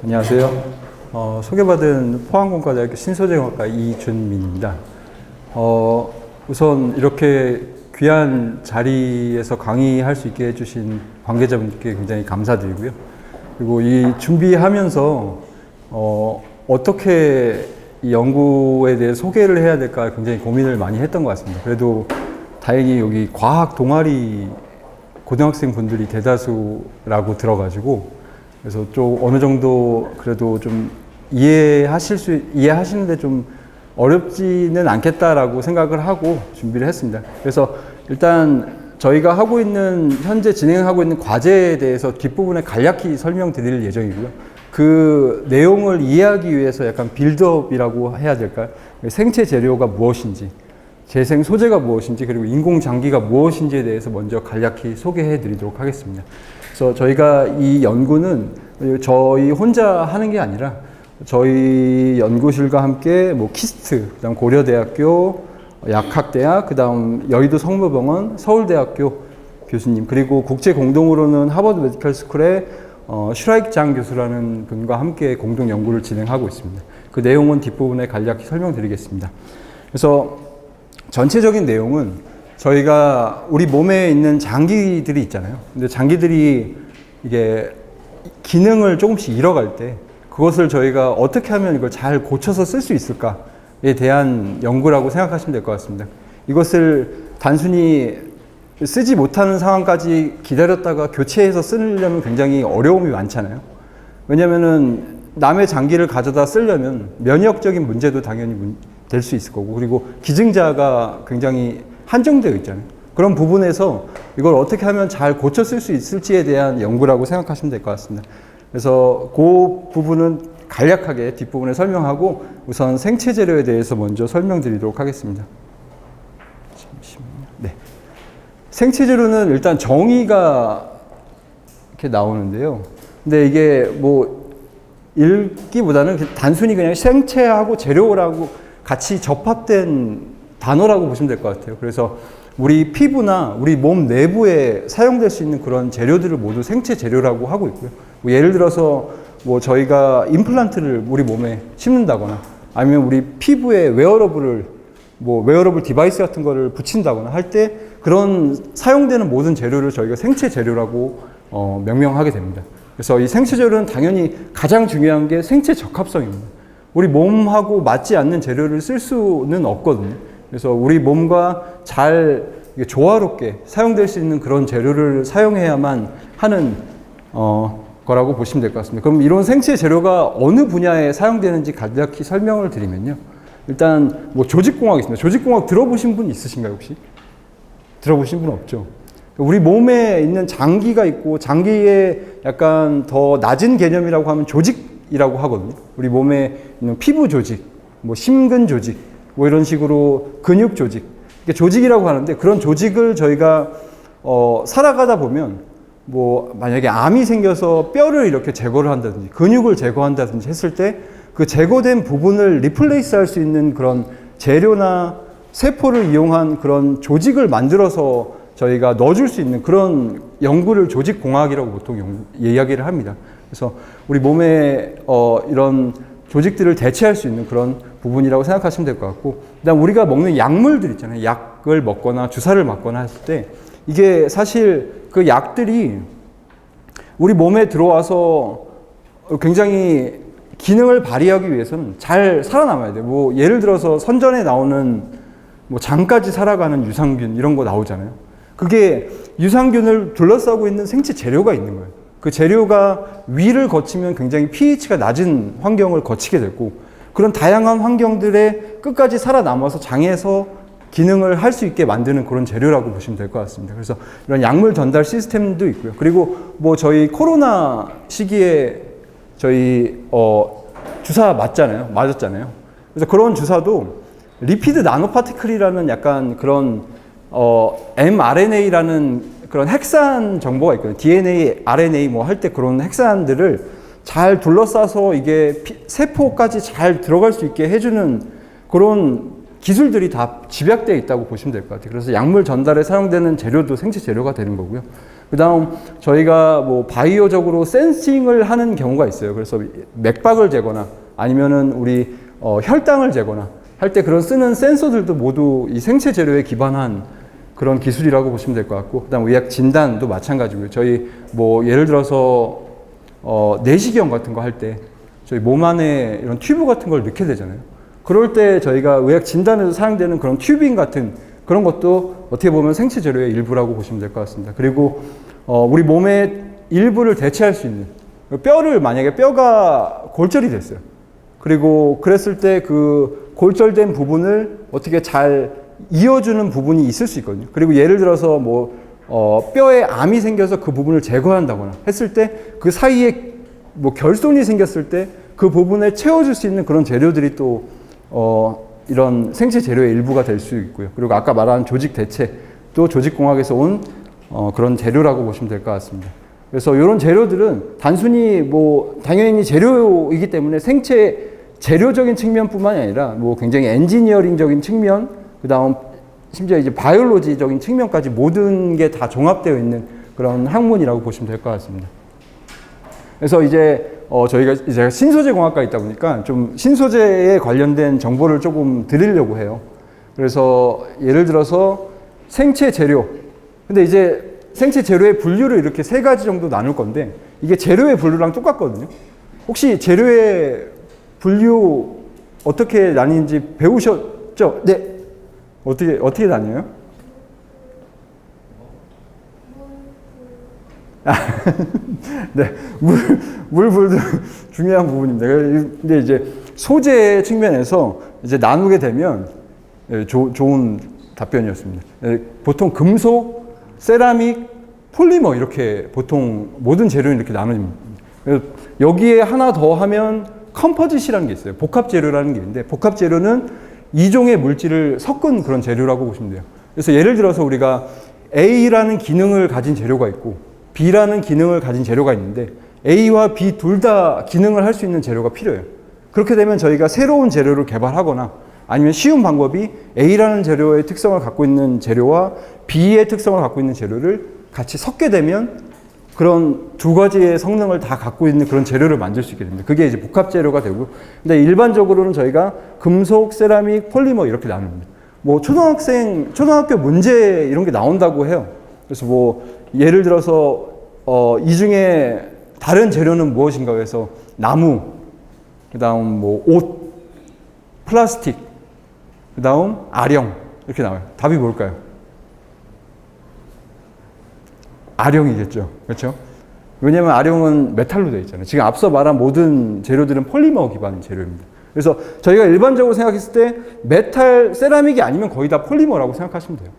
안녕하세요. 소개받은 포항공과대학교 신소재공학과 이준민입니다. 우선 이렇게 귀한 자리에서 강의할 수 있게 해주신 관계자분들께 굉장히 감사드리고요. 그리고 이 준비하면서 어떻게 이 연구에 대해 소개를 해야 될까 굉장히 고민을 많이 했던 것 같습니다. 그래도 다행히 여기 과학 동아리 고등학생 분들이 대다수라고 들어가지고 그래서 좀 어느 정도 그래도 좀 이해하시는데 좀 어렵지는 않겠다라고 생각을 하고 준비를 했습니다. 그래서 일단 저희가 현재 진행하고 있는 과제에 대해서 뒷부분에 간략히 설명드릴 예정이고요. 그 내용을 이해하기 위해서 약간 빌드업이라고 해야 될까요? 생체 재료가 무엇인지, 재생 소재가 무엇인지, 그리고 인공 장기가 무엇인지에 대해서 먼저 간략히 소개해 드리도록 하겠습니다. 그래서 저희가 이 연구는 저희 혼자 하는 게 아니라 저희 연구실과 함께 키스트, 그다음 고려대학교, 약학대학, 그다음 여의도 성모병원, 서울대학교 교수님, 그리고 국제 공동으로는 하버드 메디컬 스쿨의 슈라이크 장 교수라는 분과 함께 공동 연구를 진행하고 있습니다. 그 내용은 뒷부분에 간략히 설명드리겠습니다. 그래서 전체적인 내용은 저희가 우리 몸에 있는 장기들이 있잖아요. 근데 장기들이 이게 기능을 조금씩 잃어갈 때 그것을 저희가 어떻게 하면 이걸 잘 고쳐서 쓸 수 있을까에 대한 연구라고 생각하시면 될 것 같습니다. 이것을 단순히 쓰지 못하는 상황까지 기다렸다가 교체해서 쓰려면 굉장히 어려움이 많잖아요. 왜냐면은 남의 장기를 가져다 쓰려면 면역적인 문제도 당연히 될 수 있을 거고, 그리고 기증자가 굉장히 한정되어 있잖아요. 그런 부분에서 이걸 어떻게 하면 잘 고쳐 쓸 수 있을지에 대한 연구라고 생각하시면 될 것 같습니다. 그래서 그 부분은 간략하게 뒷부분에 설명하고 우선 생체 재료에 대해서 먼저 설명드리도록 하겠습니다. 잠시만요. 네. 생체 재료는 일단 정의가 이렇게 나오는데요. 근데 이게 읽기보다는 단순히 그냥 생체하고 재료라고 같이 접합된 단어라고 보시면 될 것 같아요. 그래서 우리 피부나 우리 몸 내부에 사용될 수 있는 그런 재료들을 모두 생체 재료라고 하고 있고요. 예를 들어서 저희가 임플란트를 우리 몸에 심는다거나 아니면 우리 피부에 웨어러블 디바이스 같은 거를 붙인다거나 할 때 그런 사용되는 모든 재료를 저희가 생체 재료라고 명명하게 됩니다. 그래서 이 생체 재료는 당연히 가장 중요한 게 생체 적합성입니다. 우리 몸하고 맞지 않는 재료를 쓸 수는 없거든요. 그래서 우리 몸과 잘 조화롭게 사용될 수 있는 그런 재료를 사용해야만 하는 거라고 보시면 될 것 같습니다. 그럼 이런 생체 재료가 어느 분야에 사용되는지 간략히 설명을 드리면요. 일단 조직공학이 있습니다. 조직공학 들어보신 분 있으신가요, 혹시? 들어보신 분 없죠? 우리 몸에 있는 장기가 있고, 장기에 약간 더 낮은 개념이라고 하면 조직이라고 하거든요. 우리 몸에 있는 피부 조직, 심근 조직, 이런 식으로 근육 조직, 조직이라고 하는데, 그런 조직을 저희가 살아가다 보면 만약에 암이 생겨서 뼈를 이렇게 제거를 한다든지 근육을 제거한다든지 했을 때 그 제거된 부분을 리플레이스 할 수 있는 그런 재료나 세포를 이용한 그런 조직을 만들어서 저희가 넣어줄 수 있는 그런 연구를 조직공학이라고 보통 이야기를 합니다. 그래서 우리 몸에 이런 조직들을 대체할 수 있는 그런 부분이라고 생각하시면 될 것 같고, 그다음 우리가 먹는 약물들 있잖아요. 약을 먹거나 주사를 맞거나 했을 때 이게 사실 그 약들이 우리 몸에 들어와서 굉장히 기능을 발휘하기 위해서는 잘 살아남아야 돼요. 예를 들어서 선전에 나오는 장까지 살아가는 유산균 이런 거 나오잖아요. 그게 유산균을 둘러싸고 있는 생체 재료가 있는 거예요. 그 재료가 위를 거치면 굉장히 pH가 낮은 환경을 거치게 되고, 그런 다양한 환경들에 끝까지 살아남아서 장에서 기능을 할 수 있게 만드는 그런 재료라고 보시면 될 것 같습니다. 그래서 이런 약물 전달 시스템도 있고요. 그리고 저희 코로나 시기에 저희 주사 맞았잖아요. 그래서 그런 주사도 리피드 나노파티클이라는 약간 그런 mRNA라는 그런 핵산 정보가 있거든요. DNA, RNA 할 때 그런 핵산들을 잘 둘러싸서 이게 세포까지 잘 들어갈 수 있게 해주는 그런 기술들이 다 집약되어 있다고 보시면 될 것 같아요. 그래서 약물 전달에 사용되는 재료도 생체 재료가 되는 거고요. 그 다음 저희가 뭐 바이오적으로 센싱을 하는 경우가 있어요. 그래서 맥박을 재거나 아니면은 우리 혈당을 재거나 할 때 그런 쓰는 센서들도 모두 이 생체 재료에 기반한 그런 기술이라고 보시면 될 것 같고, 그 다음 의학 진단도 마찬가지고요. 저희 뭐 예를 들어서 내시경 같은 거 할 때 저희 몸 안에 이런 튜브 같은 걸 넣게 되잖아요. 그럴 때 저희가 의학 진단에서 사용되는 그런 튜빙 같은 그런 것도 어떻게 보면 생체 재료의 일부라고 보시면 될 것 같습니다. 그리고 우리 몸의 일부를 대체할 수 있는 뼈를, 만약에 뼈가 골절이 됐어요. 그리고 그랬을 때 그 골절된 부분을 어떻게 잘 이어주는 부분이 있을 수 있거든요. 그리고 예를 들어서 뭐 뼈에 암이 생겨서 그 부분을 제거한다거나 했을 때 그 사이에 뭐 결손이 생겼을 때 그 부분에 채워줄 수 있는 그런 재료들이 또 이런 생체 재료의 일부가 될 수 있고요. 그리고 아까 말한 조직 대체 또 조직공학에서 온 그런 재료라고 보시면 될 것 같습니다. 그래서 이런 재료들은 단순히 뭐 당연히 재료이기 때문에 생체 재료적인 측면뿐만이 아니라 뭐 굉장히 엔지니어링적인 측면, 그 다음 심지어 이제 바이올로지적인 측면까지 모든 게 다 종합되어 있는 그런 학문이라고 보시면 될 것 같습니다. 그래서 이제 저희가 이제 신소재 공학과 있다 보니까 좀 신소재에 관련된 정보를 조금 드리려고 해요. 그래서 예를 들어서 생체 재료. 근데 이제 생체 재료의 분류를 이렇게 세 가지 정도 나눌 건데 이게 재료의 분류랑 똑같거든요. 혹시 재료의 분류 어떻게 나뉘는지 배우셨죠? 네. 어떻게 나뉘어요? 네, 물도 중요한 부분입니다. 근데 이제 소재 측면에서 이제 나누게 되면 좋은 답변이었습니다. 보통 금속, 세라믹, 폴리머 이렇게 보통 모든 재료는 이렇게 나눠집니다. 여기에 하나 더 하면 컴포짓이라는 게 있어요. 복합 재료라는 게 있는데 복합 재료는 이종의 물질을 섞은 그런 재료라고 보시면 돼요. 그래서 예를 들어서 우리가 A라는 기능을 가진 재료가 있고 B라는 기능을 가진 재료가 있는데 A와 B 둘 다 기능을 할 수 있는 재료가 필요해요. 그렇게 되면 저희가 새로운 재료를 개발하거나 아니면 쉬운 방법이 A라는 재료의 특성을 갖고 있는 재료와 B의 특성을 갖고 있는 재료를 같이 섞게 되면 그런 두 가지의 성능을 다 갖고 있는 그런 재료를 만들 수 있게 됩니다. 그게 이제 복합 재료가 되고, 근데 일반적으로는 저희가 금속, 세라믹, 폴리머 이렇게 나눕니다. 뭐 초등학교 문제 이런 게 나온다고 해요. 그래서 뭐 예를 들어서 이 중에 다른 재료는 무엇인가 해서 나무, 그다음 뭐 옷, 플라스틱, 그다음 아령 이렇게 나와요. 답이 뭘까요? 아령이겠죠. 그렇죠? 왜냐하면 아령은 메탈로 되어 있잖아요. 지금 앞서 말한 모든 재료들은 폴리머 기반 재료입니다. 그래서 저희가 일반적으로 생각했을 때 메탈, 세라믹이 아니면 거의 다 폴리머라고 생각하시면 돼요.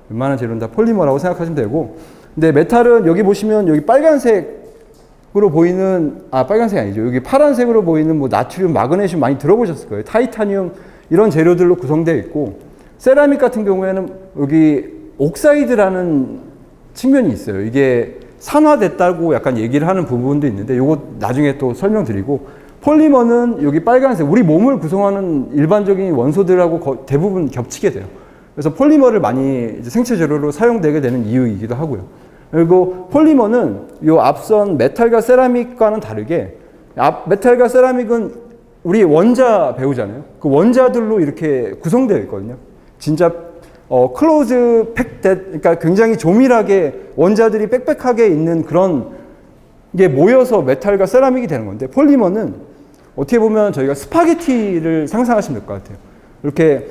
웬만한 재료는 다 폴리머라고 생각하시면 되고, 근데 메탈은 여기 보시면 여기 빨간색으로 보이는, 빨간색이 아니죠. 여기 파란색으로 보이는 뭐 나트륨, 마그네슘 많이 들어보셨을 거예요. 타이타늄 이런 재료들로 구성되어 있고, 세라믹 같은 경우에는 여기 옥사이드라는 측면이 있어요. 이게 산화됐다고 약간 얘기를 하는 부분도 있는데 이거 나중에 또 설명드리고, 폴리머는 여기 빨간색, 우리 몸을 구성하는 일반적인 원소들하고 대부분 겹치게 돼요. 그래서 폴리머를 많이 이제 생체 재료로 사용되게 되는 이유이기도 하고요. 그리고 폴리머는 이 앞선 메탈과 세라믹과는 다르게, 메탈과 세라믹은 우리 원자 배우잖아요. 그 원자들로 이렇게 구성되어 있거든요. 진짜 클로즈 팩, 그러니까 굉장히 조밀하게 원자들이 빽빽하게 있는 그런 게 모여서 메탈과 세라믹이 되는 건데, 폴리머는 어떻게 보면 저희가 스파게티를 상상하시면 될 것 같아요. 이렇게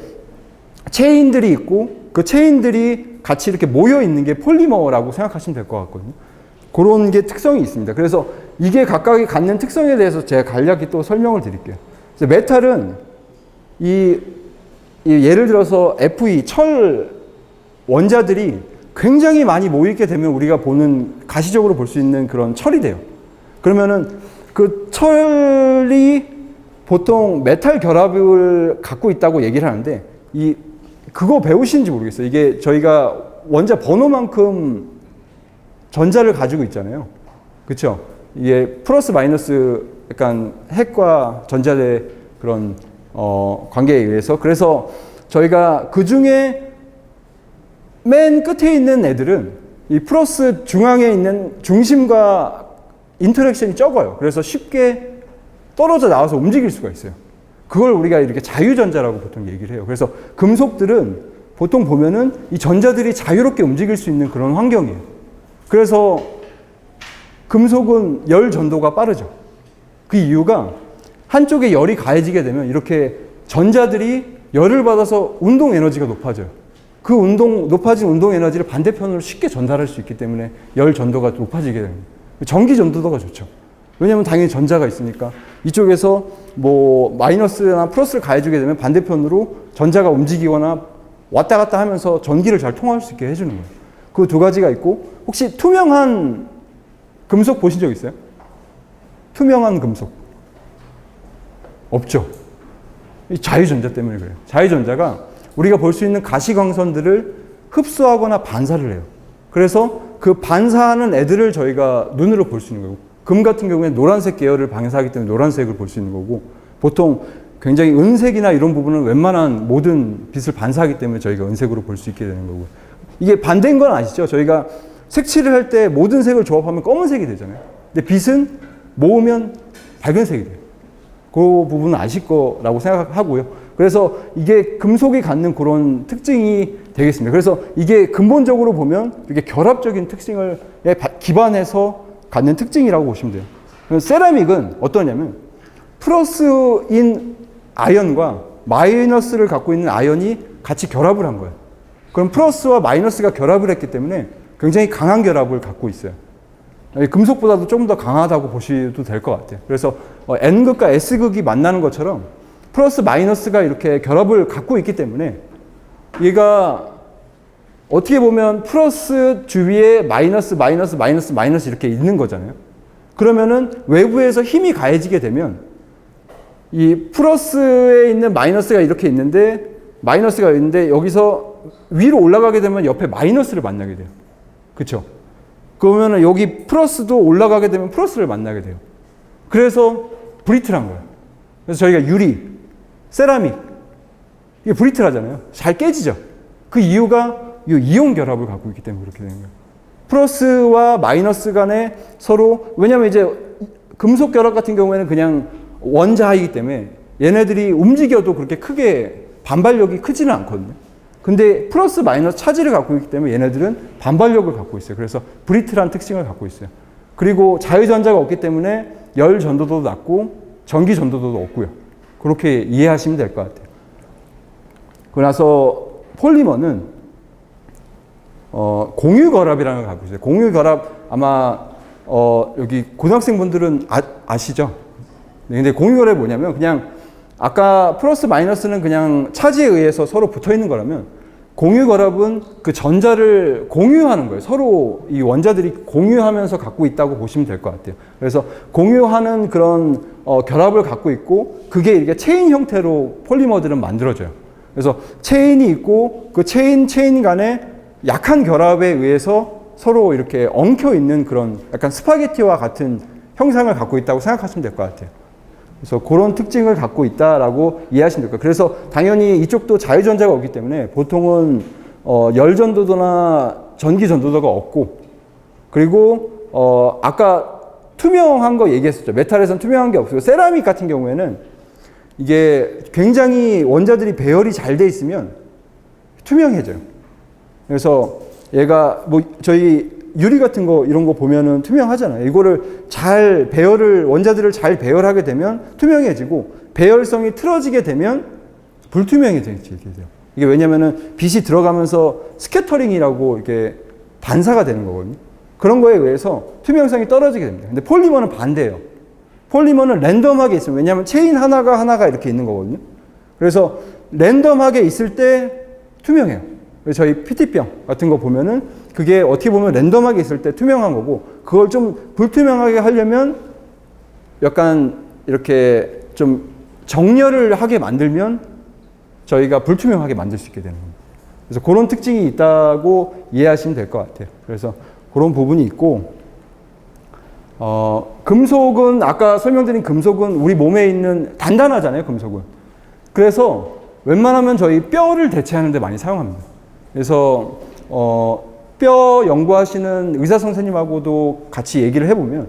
체인들이 있고 그 체인들이 같이 이렇게 모여 있는 게 폴리머라고 생각하시면 될 것 같거든요. 그런 게 특성이 있습니다. 그래서 이게 각각이 갖는 특성에 대해서 제가 간략히 또 설명을 드릴게요. 그래서 메탈은 예를 들어서 Fe, 철 원자들이 굉장히 많이 모이게 되면 우리가 보는, 가시적으로 볼 수 있는 그런 철이 돼요. 그러면은 그 철이 보통 메탈 결합을 갖고 있다고 얘기를 하는데, 그거 배우시는지 모르겠어요. 이게 저희가 원자 번호만큼 전자를 가지고 있잖아요. 그렇죠? 이게 플러스 마이너스 약간 핵과 전자의 그런 관계에 의해서, 그래서 저희가 그 중에 맨 끝에 있는 애들은 이 플러스 중앙에 있는 중심과 인터랙션이 적어요. 그래서 쉽게 떨어져 나와서 움직일 수가 있어요. 그걸 우리가 이렇게 자유전자라고 보통 얘기를 해요. 그래서 금속들은 보통 보면은 이 전자들이 자유롭게 움직일 수 있는 그런 환경이에요. 그래서 금속은 열 전도가 빠르죠. 그 이유가 한쪽에 열이 가해지게 되면 이렇게 전자들이 열을 받아서 운동 에너지가 높아져요. 그 높아진 운동 에너지를 반대편으로 쉽게 전달할 수 있기 때문에 열 전도가 높아지게 됩니다. 전기 전도도가 좋죠. 왜냐하면 당연히 전자가 있으니까 이쪽에서 뭐 마이너스나 플러스를 가해주게 되면 반대편으로 전자가 움직이거나 왔다 갔다 하면서 전기를 잘 통할 수 있게 해주는 거예요. 그 두 가지가 있고, 혹시 투명한 금속 보신 적 있어요? 투명한 금속. 없죠. 이 자유전자 때문에 그래요. 자유전자가 우리가 볼 수 있는 가시광선들을 흡수하거나 반사를 해요. 그래서 그 반사하는 애들을 저희가 눈으로 볼 수 있는 거고, 금 같은 경우에는 노란색 계열을 반사하기 때문에 노란색을 볼 수 있는 거고, 보통 굉장히 은색이나 이런 부분은 웬만한 모든 빛을 반사하기 때문에 저희가 은색으로 볼 수 있게 되는 거고, 이게 반대인 건 아시죠? 저희가 색칠을 할 때 모든 색을 조합하면 검은색이 되잖아요. 근데 빛은 모으면 밝은색이 돼요. 그 부분은 아실 거라고 생각하고요. 그래서 이게 금속이 갖는 그런 특징이 되겠습니다. 그래서 이게 근본적으로 보면 이게 결합적인 특징을 기반해서 갖는 특징이라고 보시면 돼요. 세라믹은 어떠냐면 플러스인 아연과 마이너스를 갖고 있는 아연이 같이 결합을 한 거예요. 그럼 플러스와 마이너스가 결합을 했기 때문에 굉장히 강한 결합을 갖고 있어요. 금속보다도 조금 더 강하다고 보셔도 될 것 같아요. 그래서 N극과 S극이 만나는 것처럼 플러스 마이너스가 이렇게 결합을 갖고 있기 때문에 얘가 어떻게 보면 플러스 주위에 마이너스 이렇게 있는 거잖아요. 그러면은 외부에서 힘이 가해지게 되면 이 플러스에 있는 마이너스가 이렇게 있는데 여기서 위로 올라가게 되면 옆에 마이너스를 만나게 돼요. 그렇죠? 그러면은 여기 플러스도 올라가게 되면 플러스를 만나게 돼요. 그래서 브리틀한 거예요. 그래서 저희가 유리, 세라믹 이게 브리틀하잖아요. 잘 깨지죠. 그 이유가 이 이온 결합을 갖고 있기 때문에 그렇게 되는 거예요. 플러스와 마이너스 간에 서로, 왜냐하면 이제 금속 결합 같은 경우에는 그냥 원자이기 때문에 얘네들이 움직여도 그렇게 크게 반발력이 크지는 않거든요. 근데 플러스 마이너스 차지를 갖고 있기 때문에 얘네들은 반발력을 갖고 있어요. 그래서 브리틀한 특징을 갖고 있어요. 그리고 자유전자가 없기 때문에 열 전도도 낮고 전기 전도도 없고요. 그렇게 이해하시면 될 것 같아요. 그러고 나서 폴리머는 공유결합이라는 걸 갖고 있어요. 공유결합 아마 여기 고등학생분들은 아시죠? 네, 근데 공유결합이 뭐냐면 그냥 아까 플러스 마이너스는 그냥 차지에 의해서 서로 붙어 있는 거라면 공유결합은 그 전자를 공유하는 거예요. 서로 이 원자들이 공유하면서 갖고 있다고 보시면 될 것 같아요. 그래서 공유하는 그런 결합을 갖고 있고 그게 이렇게 체인 형태로 폴리머들은 만들어져요. 그래서 체인이 있고 그 체인 간에 약한 결합에 의해서 서로 이렇게 엉켜 있는 그런 약간 스파게티와 같은 형상을 갖고 있다고 생각하시면 될 것 같아요. 그래서 그런 특징을 갖고 있다라고 이해하시면 될 거예요. 그래서 당연히 이쪽도 자유전자가 없기 때문에 보통은 열전도도나 전기전도도가 없고, 그리고 아까 투명한 거 얘기했었죠. 메탈에서는 투명한 게 없어요. 세라믹 같은 경우에는 이게 굉장히 원자들이 배열이 잘 돼 있으면 투명해져요. 그래서 얘가 뭐 저희 유리 같은 거 이런 거 보면은 투명하잖아요. 이거를 잘 원자들을 잘 배열하게 되면 투명해지고, 배열성이 틀어지게 되면 불투명해지게 돼요. 이게 왜냐면은 빛이 들어가면서 스캐터링이라고 이렇게 반사가 되는 거거든요. 그런 거에 의해서 투명성이 떨어지게 됩니다. 근데 폴리머는 반대예요. 폴리머는 랜덤하게 있어요. 왜냐하면 체인 하나가 이렇게 있는 거거든요. 그래서 랜덤하게 있을 때 투명해요. 저희 PT병 같은 거 보면은 그게 어떻게 보면 랜덤하게 있을 때 투명한 거고, 그걸 좀 불투명하게 하려면 약간 이렇게 좀 정렬을 하게 만들면 저희가 불투명하게 만들 수 있게 되는 겁니다. 그래서 그런 특징이 있다고 이해하시면 될 것 같아요. 그래서 그런 부분이 있고, 금속은 아까 설명드린 금속은 우리 몸에 있는 단단하잖아요, 금속은. 그래서 웬만하면 저희 뼈를 대체하는 데 많이 사용합니다. 그래서 뼈 연구하시는 의사 선생님하고도 같이 얘기를 해보면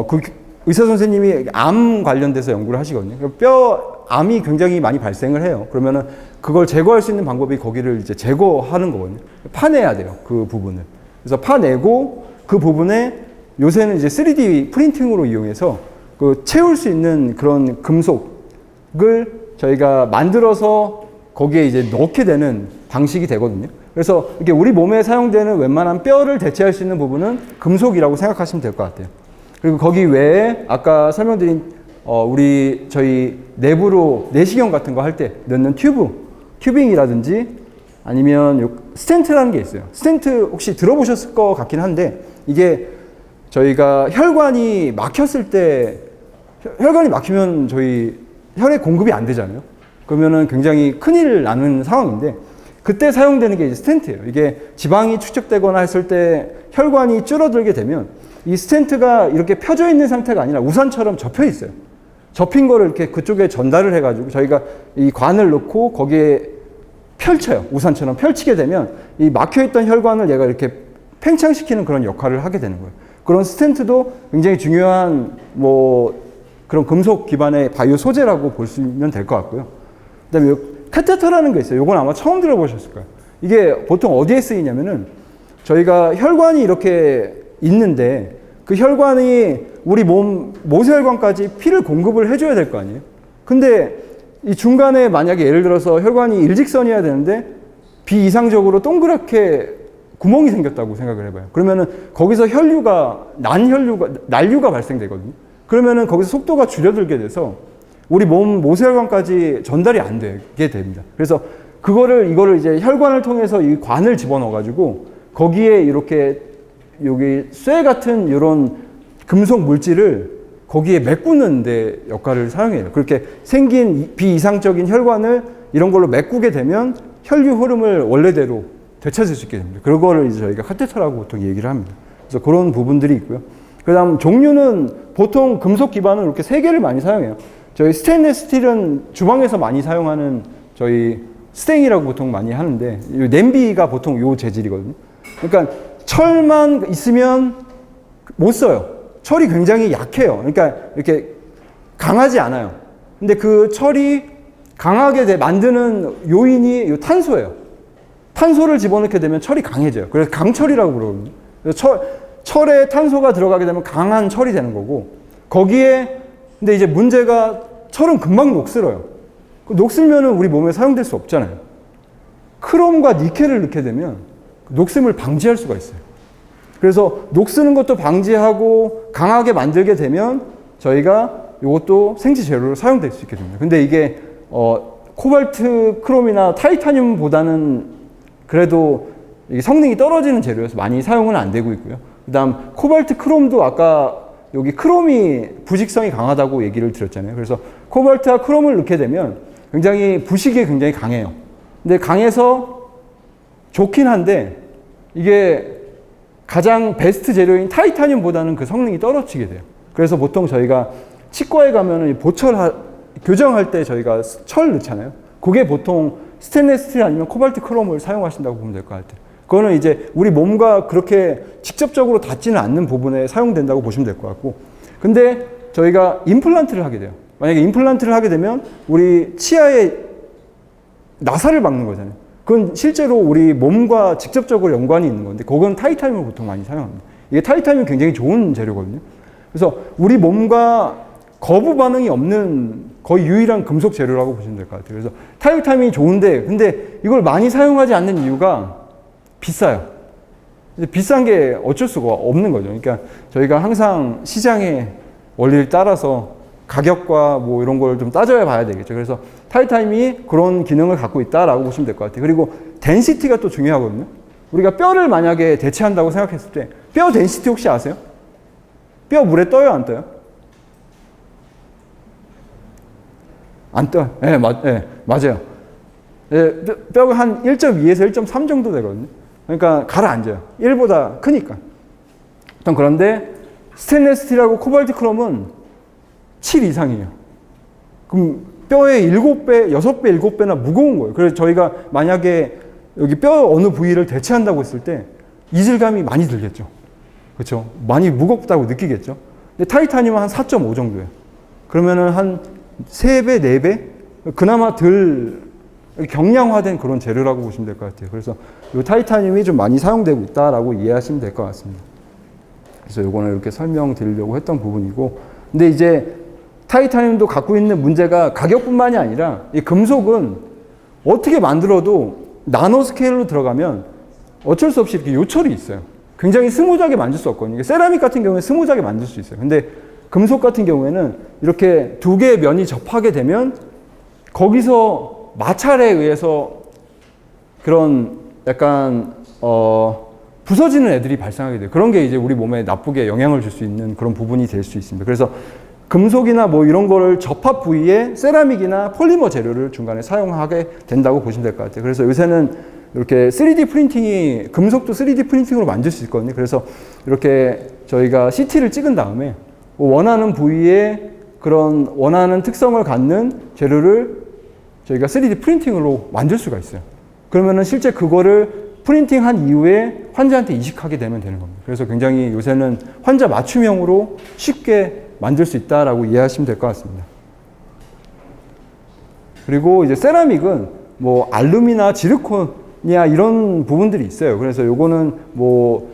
그 의사 선생님이 암 관련돼서 연구를 하시거든요. 뼈 암이 굉장히 많이 발생을 해요. 그러면은 그걸 제거할 수 있는 방법이 거기를 이제 제거하는 거거든요. 파내야 돼요. 그 부분을. 그래서 파내고 그 부분에 요새는 이제 3D 프린팅으로 이용해서 그 채울 수 있는 그런 금속을 저희가 만들어서 거기에 이제 넣게 되는 방식이 되거든요. 그래서 이게 우리 몸에 사용되는 웬만한 뼈를 대체할 수 있는 부분은 금속이라고 생각하시면 될 것 같아요. 그리고 거기 외에 아까 설명드린 저희 내부로 내시경 같은 거 할 때 넣는 튜빙이라든지 아니면 요 스텐트라는 게 있어요. 스텐트 혹시 들어보셨을 것 같긴 한데 이게 저희가 혈관이 막혔을 때 혈관이 막히면 저희 혈액 공급이 안 되잖아요. 그러면은 굉장히 큰일 나는 상황인데 그때 사용되는 게 이제 스텐트예요. 이게 지방이 축적되거나 했을 때 혈관이 줄어들게 되면 이 스텐트가 이렇게 펴져 있는 상태가 아니라 우산처럼 접혀 있어요. 접힌 거를 이렇게 그쪽에 전달을 해가지고 저희가 이 관을 넣고 거기에 펼쳐요. 우산처럼 펼치게 되면 이 막혀있던 혈관을 얘가 이렇게 팽창시키는 그런 역할을 하게 되는 거예요. 그런 스텐트도 굉장히 중요한 그런 금속 기반의 바이오 소재라고 보시면 될 것 같고요. 그 다음에 카테터라는 게 있어요. 이건 아마 처음 들어보셨을 거예요. 이게 보통 어디에 쓰이냐면은 저희가 혈관이 이렇게 있는데 그 혈관이 우리 몸 모세혈관까지 피를 공급을 해줘야 될 거 아니에요. 근데 이 중간에 만약에 예를 들어서 혈관이 일직선이어야 되는데 비이상적으로 동그랗게 구멍이 생겼다고 생각을 해봐요. 그러면은 거기서 난류가 발생되거든요. 그러면은 거기서 속도가 줄어들게 돼서 우리 몸 모세혈관까지 전달이 안 되게 됩니다. 그래서 이거를 이제 혈관을 통해서 이 관을 집어넣어가지고 거기에 이렇게 여기 쇠 같은 이런 금속 물질을 거기에 메꾸는 데 역할을 사용해요. 그렇게 생긴 비이상적인 혈관을 이런 걸로 메꾸게 되면 혈류 흐름을 원래대로 되찾을 수 있게 됩니다. 그거를 이제 저희가 카테터라고 보통 얘기를 합니다. 그래서 그런 부분들이 있고요. 그 다음 종류는 보통 금속 기반은 이렇게 세 개를 많이 사용해요. 저희 스테인리스 스틸은 주방에서 많이 사용하는 저희 스탱이라고 보통 많이 하는데 냄비가 보통 요 재질이거든요. 그러니까 철만 있으면 못 써요. 철이 굉장히 약해요. 그러니까 이렇게 강하지 않아요. 근데 그 철이 강하게 만드는 요인이 요 탄소예요. 탄소를 집어넣게 되면 철이 강해져요. 그래서 강철이라고 그러거든요. 그래서 철에 탄소가 들어가게 되면 강한 철이 되는 거고 거기에 근데 이제 문제가 철은 금방 녹슬어요. 녹슬면은 우리 몸에 사용될 수 없잖아요. 크롬과 니켈을 넣게 되면 녹슬을 방지할 수가 있어요. 그래서 녹쓰는 것도 방지하고 강하게 만들게 되면 저희가 이것도 생지 재료로 사용될 수 있게 됩니다. 근데 이게 코발트, 크롬이나 타이타늄보다는 그래도 이게 성능이 떨어지는 재료여서 많이 사용은 안 되고 있고요. 그다음 코발트, 크롬도 아까 여기 크롬이 부식성이 강하다고 얘기를 드렸잖아요. 그래서 코발트와 크롬을 넣게 되면 굉장히 부식이 굉장히 강해요. 근데 강해서 좋긴 한데 이게 가장 베스트 재료인 타이타늄보다는 그 성능이 떨어지게 돼요. 그래서 보통 저희가 치과에 가면은 교정할 때 저희가 철 넣잖아요. 그게 보통 스테인리스 스틸 아니면 코발트 크롬을 사용하신다고 보면 될 것 같아요. 그거는 이제 우리 몸과 그렇게 직접적으로 닿지는 않는 부분에 사용된다고 보시면 될 것 같고. 근데 저희가 임플란트를 하게 돼요. 만약에 임플란트를 하게 되면 우리 치아에 나사를 박는 거잖아요. 그건 실제로 우리 몸과 직접적으로 연관이 있는 건데 그건 타이타늄을 보통 많이 사용합니다. 이게 타이타늄이 굉장히 좋은 재료거든요. 그래서 우리 몸과 거부 반응이 없는 거의 유일한 금속 재료라고 보시면 될 것 같아요. 그래서 타이타늄이 좋은데 근데 이걸 많이 사용하지 않는 이유가 비싸요. 비싼 게 어쩔 수가 없는 거죠. 그러니까 저희가 항상 시장의 원리를 따라서 가격과 뭐 이런 걸 좀 따져야 봐야 되겠죠. 그래서 타이타늄이 그런 기능을 갖고 있다라고 보시면 될 것 같아요. 그리고 덴시티가 또 중요하거든요. 우리가 뼈를 만약에 대체한다고 생각했을 때 뼈 덴시티 혹시 아세요? 뼈 물에 떠요, 안 떠요? 안 떠요. 네, 맞아요. 네, 뼈가 한 1.2에서 1.3 정도 되거든요. 그러니까 가라앉아요. 1보다 크니까. 그런데 스테인리스 스틸하고 코발트 크롬은 7 이상이에요. 그럼 뼈의 7배, 6배, 7배나 무거운 거예요. 그래서 저희가 만약에 여기 뼈 어느 부위를 대체한다고 했을 때 이질감이 많이 들겠죠. 그렇죠? 많이 무겁다고 느끼겠죠. 근데 타이타늄은 한 4.5 정도예요. 그러면은 한 3배, 4배? 그나마 덜 경량화된 그런 재료라고 보시면 될 것 같아요. 그래서 이 타이타늄이 좀 많이 사용되고 있다라고 이해하시면 될 것 같습니다. 그래서 요거는 이렇게 설명드리려고 했던 부분이고, 근데 이제 타이타늄도 갖고 있는 문제가 가격뿐만이 아니라 이 금속은 어떻게 만들어도 나노 스케일로 들어가면 어쩔 수 없이 이렇게 요철이 있어요. 굉장히 스무드하게 만들 수 없거든요. 세라믹 같은 경우에 스무드하게 만들 수 있어요. 근데 금속 같은 경우에는 이렇게 두 개의 면이 접하게 되면 거기서 마찰에 의해서 그런 약간 부서지는 애들이 발생하게 돼요. 그런 게 이제 우리 몸에 나쁘게 영향을 줄 수 있는 그런 부분이 될 수 있습니다. 그래서 금속이나 뭐 이런 거를 접합 부위에 세라믹이나 폴리머 재료를 중간에 사용하게 된다고 보시면 될 것 같아요. 그래서 요새는 이렇게 3D 프린팅이, 금속도 3D 프린팅으로 만들 수 있거든요. 그래서 이렇게 저희가 CT를 찍은 다음에 원하는 부위에 그런 원하는 특성을 갖는 재료를 저희가 3D 프린팅으로 만들 수가 있어요. 그러면은 실제 그거를 프린팅한 이후에 환자한테 이식하게 되면 되는 겁니다. 그래서 굉장히 요새는 환자 맞춤형으로 쉽게 만들 수 있다라고 이해하시면 될 것 같습니다. 그리고 이제 세라믹은 뭐 알루미나 지르코니아 이런 부분들이 있어요. 그래서 요거는 뭐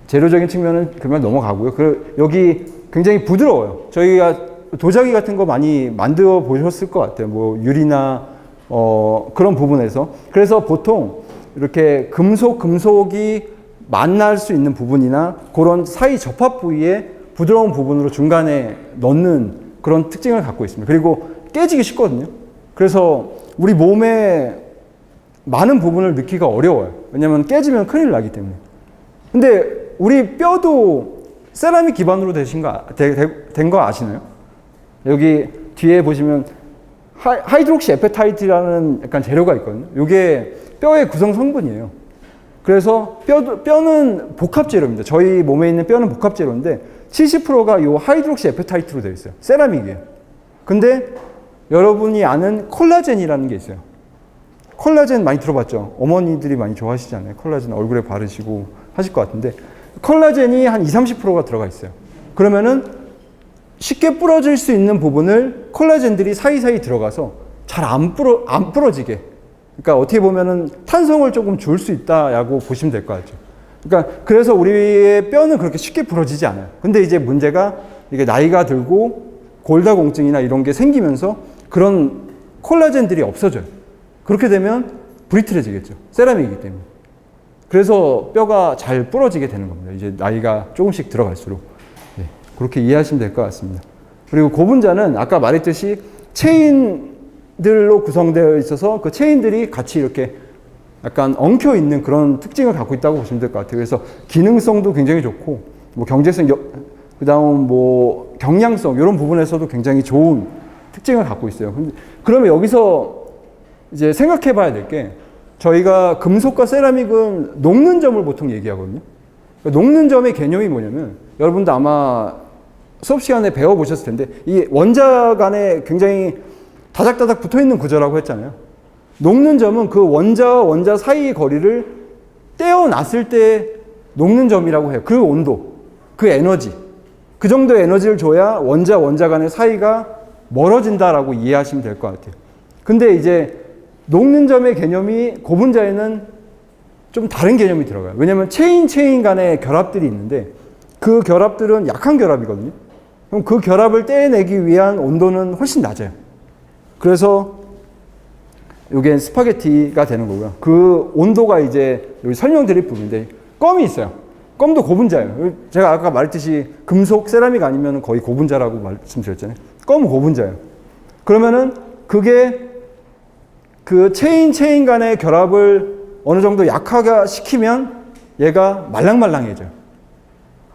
재료적인 측면은 그만 넘어가고요. 여기 굉장히 부드러워요. 저희가 도자기 같은 거 많이 만들어 보셨을 것 같아요. 뭐 유리나 그런 부분에서. 그래서 보통 이렇게 금속이 만날 수 있는 부분이나 그런 사이 접합 부위에 부드러운 부분으로 중간에 넣는 그런 특징을 갖고 있습니다. 그리고 깨지기 쉽거든요. 그래서 우리 몸에 많은 부분을 넣기가 어려워요. 왜냐하면 깨지면 큰일 나기 때문에. 근데 우리 뼈도 세라믹 기반으로 된 거 아시나요? 여기 뒤에 보시면 하이드록시 에페타이트라는 약간 재료가 있거든요. 이게 뼈의 구성 성분이에요. 그래서 뼈는 복합 재료입니다. 저희 몸에 있는 뼈는 복합 재료인데 70%가 이 하이드록시 에페타이트로 되어 있어요. 세라믹이에요. 근데 여러분이 아는 콜라겐이라는 게 있어요. 콜라겐 많이 들어봤죠? 어머니들이 많이 좋아하시잖아요. 콜라겐 얼굴에 바르시고 하실 것 같은데 콜라겐이 한 20-30%가 들어가 있어요. 그러면은 쉽게 부러질 수 있는 부분을 콜라겐들이 사이사이 들어가서 잘 안 부러지게. 그러니까 어떻게 보면은 탄성을 조금 줄 수 있다라고 보시면 될 것 같죠. 그러니까 그래서 우리의 뼈는 그렇게 쉽게 부러지지 않아요. 근데 이제 문제가 이게 나이가 들고 골다공증이나 이런 게 생기면서 그런 콜라겐들이 없어져요. 그렇게 되면 브리틀해지겠죠. 세라믹이기 때문에. 그래서 뼈가 잘 부러지게 되는 겁니다. 이제 나이가 조금씩 들어갈수록. 네, 그렇게 이해하시면 될 것 같습니다. 그리고 고분자는 아까 말했듯이 체인들로 구성되어 있어서 그 체인들이 같이 이렇게 약간 엉켜 있는 그런 특징을 갖고 있다고 보시면 될 것 같아요. 그래서 기능성도 굉장히 좋고, 뭐 경제성, 그다음 뭐 경량성 이런 부분에서도 굉장히 좋은 특징을 갖고 있어요. 그러면 여기서 이제 생각해 봐야 될 게 저희가 금속과 세라믹은 녹는 점을 보통 얘기하거든요. 그러니까 녹는 점의 개념이 뭐냐면 여러분도 아마 수업 시간에 배워보셨을 텐데 이 원자 간에 굉장히 다닥다닥 붙어있는 구조라고 했잖아요. 녹는 점은 그 원자 사이의 거리를 떼어놨을 때 녹는 점이라고 해요. 그 온도, 그 에너지. 그 정도의 에너지를 줘야 원자 간의 사이가 멀어진다라고 이해하시면 될 것 같아요. 근데 이제 녹는 점의 개념이 고분자에는 좀 다른 개념이 들어가요. 왜냐하면 체인 간의 결합들이 있는데 그 결합들은 약한 결합이거든요. 그럼 그 결합을 떼내기 위한 온도는 훨씬 낮아요. 그래서 이게 스파게티가 되는 거고요. 그 온도가 이제 여기 설명드릴 부분인데 껌이 있어요. 껌도 고분자예요. 제가 아까 말했듯이 금속, 세라믹 아니면 거의 고분자라고 말씀드렸잖아요. 껌은 고분자예요. 그러면은 그게 그 체인 간의 결합을 어느 정도 약화가 시키면 얘가 말랑말랑해져요.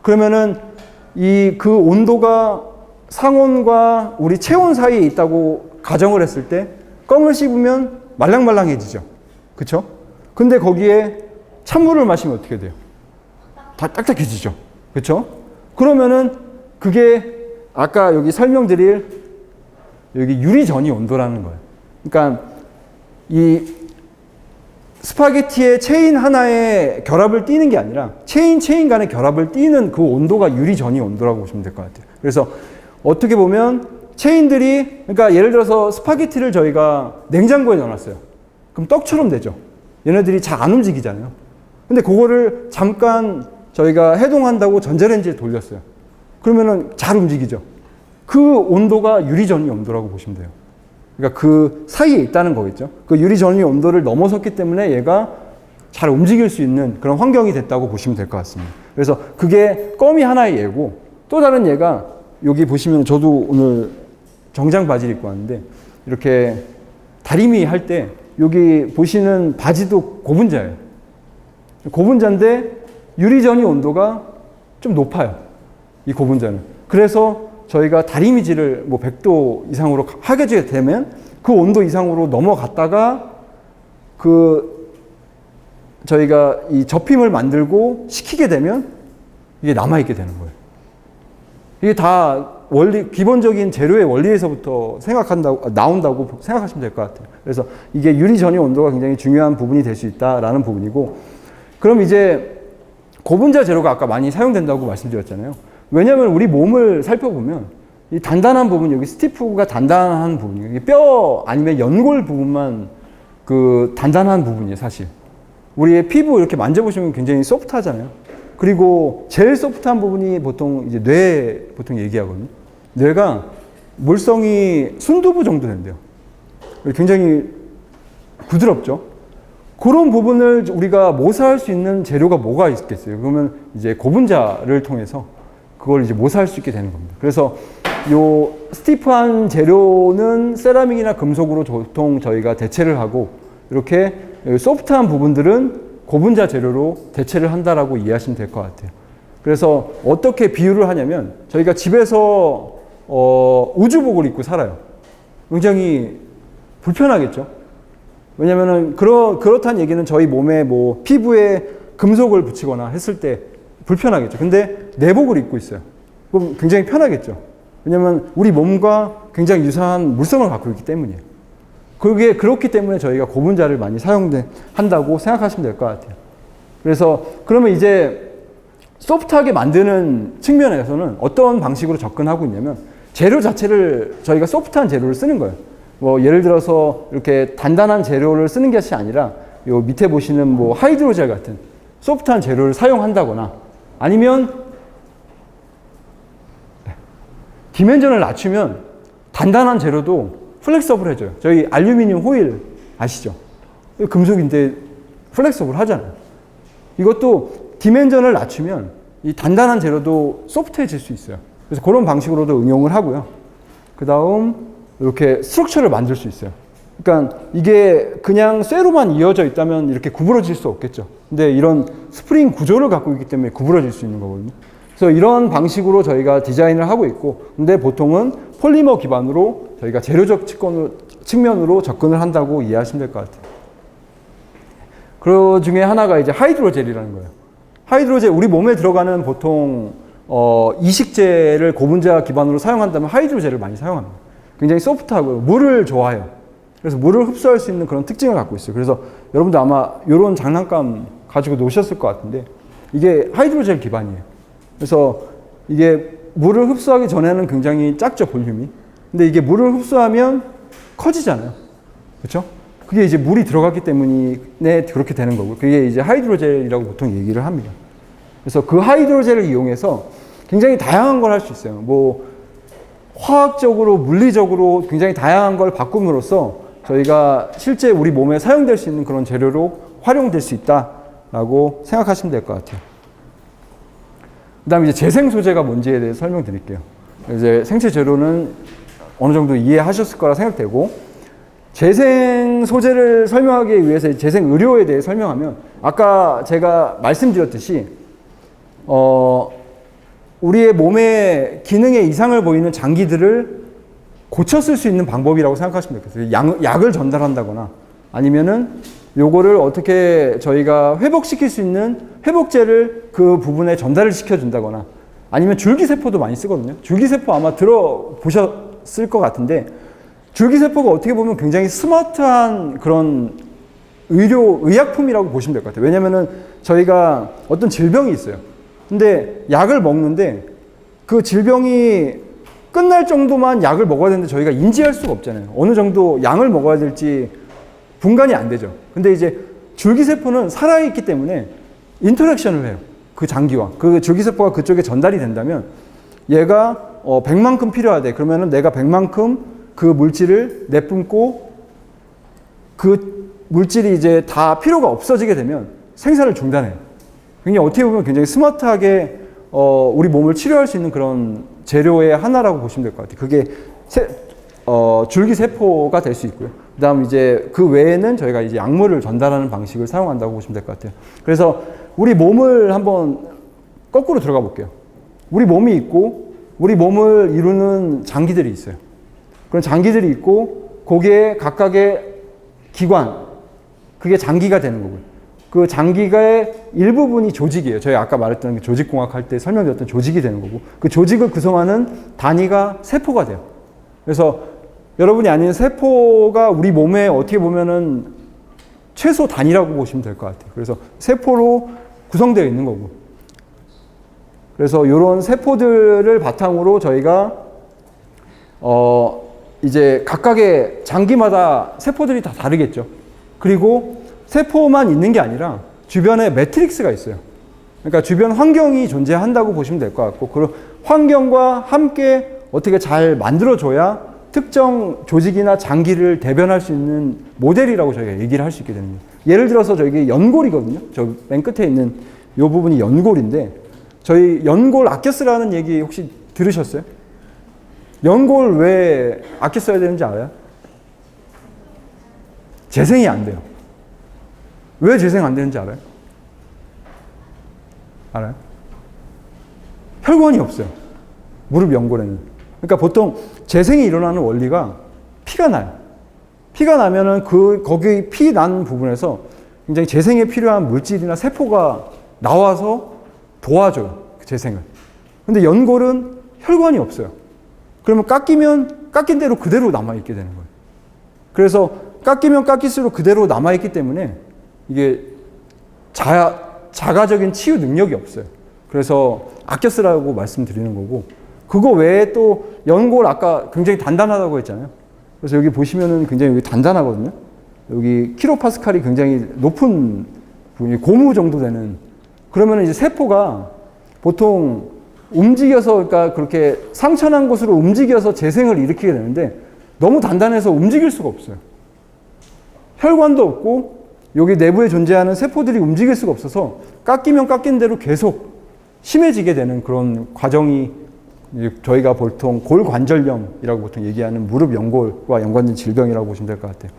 그러면은 그 온도가 상온과 우리 체온 사이에 있다고 가정을 했을 때 껌을 씹으면 말랑말랑해지죠. 그쵸? 근데 거기에 찬물을 마시면 어떻게 돼요? 다 딱딱해지죠. 그쵸? 그러면은 그게 아까 여기 설명드릴 여기 유리 전이 온도라는 거예요. 그러니까 이 스파게티의 체인 하나의 결합을 띠는 게 아니라 체인 간의 결합을 띠는 그 온도가 유리 전이 온도라고 보시면 될 것 같아요. 그래서 어떻게 보면 체인들이, 그러니까 예를 들어서 스파게티를 저희가 냉장고에 넣어놨어요. 그럼 떡처럼 되죠. 얘네들이 잘 안 움직이잖아요. 근데 그거를 잠깐 저희가 해동한다고 전자레인지에 돌렸어요. 그러면은 잘 움직이죠. 그 온도가 유리전이 온도라고 보시면 돼요. 그러니까 그 사이에 있다는 거겠죠. 그 유리전이 온도를 넘어섰기 때문에 얘가 잘 움직일 수 있는 그런 환경이 됐다고 보시면 될 것 같습니다. 그래서 그게 껌이 하나의 예고, 또 다른 예가 여기 보시면, 저도 오늘 정장 바지를 입고 왔는데 이렇게 다리미 할 때 여기 보시는 바지도 고분자예요. 고분자인데 유리전이 온도가 좀 높아요. 이 고분자는. 그래서 저희가 다리미질을 뭐 100도 이상으로 하게 되면 그 온도 이상으로 넘어갔다가 그 저희가 이 접힘을 만들고 식히게 되면 이게 남아있게 되는 거예요. 이게 다 원리, 기본적인 재료의 원리에서부터 나온다고 생각하시면 될 것 같아요. 그래서 이게 유리 전이 온도가 굉장히 중요한 부분이 될 수 있다라는 부분이고, 그럼 이제 고분자 재료가 아까 많이 사용된다고 말씀드렸잖아요. 왜냐하면 우리 몸을 살펴보면 이 단단한 부분, 여기 스티프가 단단한 부분이에요. 이게 뼈 아니면 연골 부분만 그 단단한 부분이에요, 사실. 우리의 피부 이렇게 만져보시면 굉장히 소프트하잖아요. 그리고 제일 소프트한 부분이 보통 이제 뇌 보통 얘기하거든요. 뇌가 물성이 순두부 정도 된대요. 굉장히 부드럽죠. 그런 부분을 우리가 모사할 수 있는 재료가 뭐가 있겠어요? 그러면 이제 고분자를 통해서 그걸 이제 모사할 수 있게 되는 겁니다. 그래서 요 스티프한 재료는 세라믹이나 금속으로 보통 저희가 대체를 하고, 이렇게 소프트한 부분들은 고분자 재료로 대체를 한다라고 이해하시면 될 것 같아요. 그래서 어떻게 비유를 하냐면, 저희가 집에서 우주복을 입고 살아요. 굉장히 불편하겠죠. 왜냐면은 그렇다는 얘기는 저희 몸에 뭐 피부에 금속을 붙이거나 했을 때 불편하겠죠. 근데 내복을 입고 있어요. 그럼 굉장히 편하겠죠. 왜냐면 우리 몸과 굉장히 유사한 물성을 갖고 있기 때문이에요. 그게 그렇기 때문에 저희가 고분자를 많이 한다고 생각하시면 될 것 같아요. 그래서 그러면 이제 소프트하게 만드는 측면에서는 어떤 방식으로 접근하고 있냐면, 재료 자체를 저희가 소프트한 재료를 쓰는 거예요. 뭐 예를 들어서 이렇게 단단한 재료를 쓰는 것이 아니라 요 밑에 보시는 뭐 하이드로젤 같은 소프트한 재료를 사용한다거나, 아니면 디멘전을 낮추면 단단한 재료도 플렉서블해져요. 저희 알루미늄 호일 아시죠? 금속인데 플렉서블 하잖아요. 이것도 디멘전을 낮추면 이 단단한 재료도 소프트해질 수 있어요. 그래서 그런 방식으로도 응용을 하고요. 그 다음 이렇게 스트럭처를 만들 수 있어요. 그러니까 이게 그냥 쇠로만 이어져 있다면 이렇게 구부러질 수 없겠죠. 근데 이런 스프링 구조를 갖고 있기 때문에 구부러질 수 있는 거거든요. 그래서 이런 방식으로 저희가 디자인을 하고 있고, 근데 보통은 폴리머 기반으로 저희가 재료적 측면으로 접근을 한다고 이해하시면 될 것 같아요. 그 중에 하나가 이제 하이드로젤이라는 거예요. 하이드로젤, 우리 몸에 들어가는 보통 이식제를 고분자 기반으로 사용한다면 하이드로젤을 많이 사용합니다. 굉장히 소프트하고요. 물을 좋아해요. 그래서 물을 흡수할 수 있는 그런 특징을 갖고 있어요. 그래서 여러분들 아마 이런 장난감 가지고 노셨을 것 같은데, 이게 하이드로젤 기반이에요. 그래서 이게 물을 흡수하기 전에는 굉장히 작죠, 볼륨이. 근데 이게 물을 흡수하면 커지잖아요. 그렇죠? 그게 이제 물이 들어갔기 때문에 그렇게 되는 거고, 그게 이제 하이드로젤이라고 보통 얘기를 합니다. 그래서 그 하이드로젤을 이용해서 굉장히 다양한 걸 할 수 있어요. 뭐 화학적으로, 물리적으로 굉장히 다양한 걸 바꿈으로써 저희가 실제 우리 몸에 사용될 수 있는 그런 재료로 활용될 수 있다라고 생각하시면 될 것 같아요. 그 다음에 이제 재생 소재가 뭔지에 대해서 설명드릴게요. 이제 생체 재료는 어느 정도 이해하셨을 거라 생각되고, 재생 소재를 설명하기 위해서 재생 의료에 대해 설명하면, 아까 제가 말씀드렸듯이 우리의 몸의 기능에 이상을 보이는 장기들을 고쳐 쓸 수 있는 방법이라고 생각하시면 되겠어요. 약을 전달한다거나, 아니면은 요거를 어떻게 저희가 회복시킬 수 있는 회복제를 그 부분에 전달을 시켜준다거나, 아니면 줄기세포도 많이 쓰거든요. 줄기세포 아마 들어보셨을 것 같은데, 줄기세포가 어떻게 보면 굉장히 스마트한 그런 의약품이라고 보시면 될 것 같아요. 왜냐면은 저희가 어떤 질병이 있어요. 근데 약을 먹는데 그 질병이 끝날 정도만 약을 먹어야 되는데 저희가 인지할 수가 없잖아요. 어느 정도 양을 먹어야 될지 분간이 안 되죠. 근데 이제 줄기세포는 살아있기 때문에 인터랙션을 해요. 그 장기와. 그 줄기세포가 그쪽에 전달이 된다면 얘가 100만큼 필요하대. 그러면은 내가 100만큼 그 물질을 내뿜고 그 물질이 이제 다 필요가 없어지게 되면 생산을 중단해요. 굉장히 어떻게 보면 굉장히 스마트하게 우리 몸을 치료할 수 있는 그런 재료의 하나라고 보시면 될 것 같아요. 그게 줄기세포가 될 수 있고요. 그 다음 이제 그 외에는 저희가 이제 약물을 전달하는 방식을 사용한다고 보시면 될 것 같아요. 그래서 우리 몸을 한번 거꾸로 들어가 볼게요. 우리 몸이 있고 우리 몸을 이루는 장기들이 있어요. 그런 장기들이 있고 거기에 각각의 기관, 그게 장기가 되는 거고요. 그 장기의 일부분이 조직이에요. 저희 아까 말했던 조직공학 할 때 설명드렸던 조직이 되는 거고 그 조직을 구성하는 단위가 세포가 돼요. 그래서 여러분이 아는 세포가 우리 몸에 어떻게 보면은 최소 단위라고 보시면 될 것 같아요. 그래서 세포로 구성되어 있는 거고 그래서 이런 세포들을 바탕으로 저희가 이제 각각의 장기마다 세포들이 다 다르겠죠. 그리고 세포만 있는 게 아니라 주변에 매트릭스가 있어요. 그러니까 주변 환경이 존재한다고 보시면 될 것 같고 그 환경과 함께 어떻게 잘 만들어줘야 특정 조직이나 장기를 대변할 수 있는 모델이라고 저희가 얘기를 할 수 있게 되는 거예요. 예를 들어서 저기 연골이거든요. 저 맨 끝에 있는 이 부분이 연골인데 저희 연골 아껴 쓰라는 얘기 혹시 들으셨어요? 연골 왜 아껴 써야 되는지 알아요? 재생이 안 돼요. 왜 재생 안 되는지 알아요? 알아요? 혈관이 없어요. 무릎 연골에는. 그러니까 보통 재생이 일어나는 원리가 피가 나요. 피가 나면은 거기 피 난 부분에서 굉장히 재생에 필요한 물질이나 세포가 나와서 도와줘요. 그 재생을. 근데 연골은 혈관이 없어요. 그러면 깎이면 깎인 대로 그대로 남아있게 되는 거예요. 그래서 깎이면 깎일수록 그대로 남아있기 때문에 이게 자가적인 치유 능력이 없어요. 그래서 아껴 쓰라고 말씀드리는 거고 그거 외에 또 연골 아까 굉장히 단단하다고 했잖아요. 그래서 여기 보시면은 굉장히 여기 단단하거든요. 여기 킬로파스칼이 굉장히 높은 부분이 고무 정도 되는 그러면 이제 세포가 보통 움직여서 그러니까 그렇게 상처난 곳으로 움직여서 재생을 일으키게 되는데 너무 단단해서 움직일 수가 없어요. 혈관도 없고 여기 내부에 존재하는 세포들이 움직일 수가 없어서 깎이면 깎인 대로 계속 심해지게 되는 그런 과정이 저희가 보통 골관절염이라고 보통 얘기하는 무릎 연골과 연관된 질병이라고 보시면 될 것 같아요.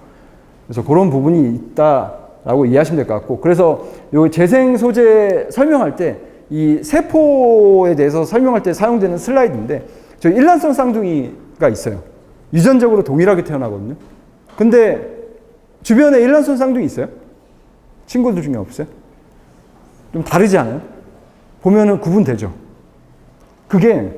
그래서 그런 부분이 있다라고 이해하시면 될 것 같고 그래서 이 재생 소재 설명할 때 이 세포에 대해서 설명할 때 사용되는 슬라이드인데 저희 일란성 쌍둥이가 있어요. 유전적으로 동일하게 태어나거든요. 근데 주변에 일란성 쌍둥이 있어요? 친구들 중에 없어요? 좀 다르지 않아요? 보면은 구분되죠. 그게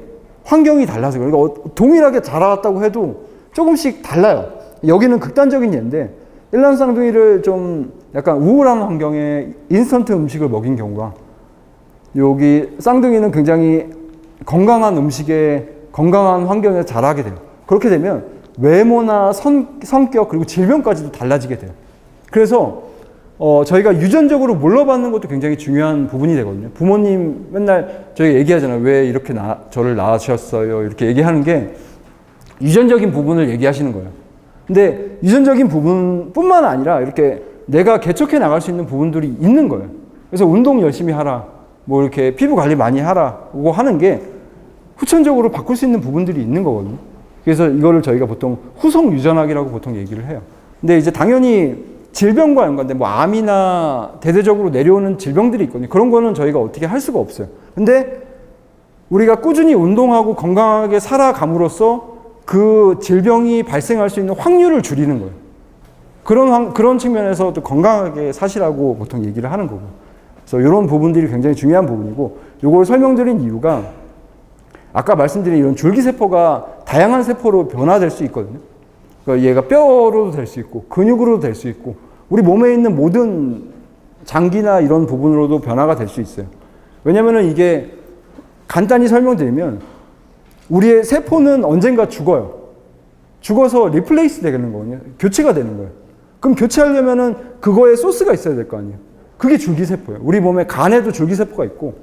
환경이 달라서 그러니까 동일하게 자라왔다고 해도 조금씩 달라요. 여기는 극단적인 예인데 일란 쌍둥이를 좀 약간 우울한 환경에 인스턴트 음식을 먹인 경우가 여기 쌍둥이는 굉장히 건강한 음식에 건강한 환경에서 자라게 돼요. 그렇게 되면 외모나 성격 그리고 질병까지도 달라지게 돼요. 그래서 저희가 유전적으로 물러받는 것도 굉장히 중요한 부분이 되거든요. 부모님 맨날 저희 얘기하잖아요. 왜 이렇게 저를 낳으셨어요? 이렇게 얘기하는 게 유전적인 부분을 얘기하시는 거예요. 근데 유전적인 부분뿐만 아니라 이렇게 내가 개척해 나갈 수 있는 부분들이 있는 거예요. 그래서 운동 열심히 하라. 뭐 이렇게 피부 관리 많이 하라고 하는 게 후천적으로 바꿀 수 있는 부분들이 있는 거거든요. 그래서 이거를 저희가 보통 후속 유전학이라고 보통 얘기를 해요. 근데 이제 당연히 질병과 연관된 뭐 암이나 대대적으로 내려오는 질병들이 있거든요. 그런 거는 저희가 어떻게 할 수가 없어요. 근데 우리가 꾸준히 운동하고 건강하게 살아감으로써 그 질병이 발생할 수 있는 확률을 줄이는 거예요. 그런 측면에서 또 건강하게 사시라고 보통 얘기를 하는 거고. 그래서 이런 부분들이 굉장히 중요한 부분이고, 이걸 설명드린 이유가 아까 말씀드린 이런 줄기세포가 다양한 세포로 변화될 수 있거든요. 그러니까 얘가 뼈로도 될 수 있고 근육으로도 될 수 있고 우리 몸에 있는 모든 장기나 이런 부분으로도 변화가 될 수 있어요. 왜냐면은 이게 간단히 설명드리면 우리의 세포는 언젠가 죽어요. 죽어서 리플레이스 되는 거거든요. 교체가 되는 거예요. 그럼 교체하려면은 그거에 소스가 있어야 될 거 아니에요. 그게 줄기세포예요. 우리 몸에 간에도 줄기세포가 있고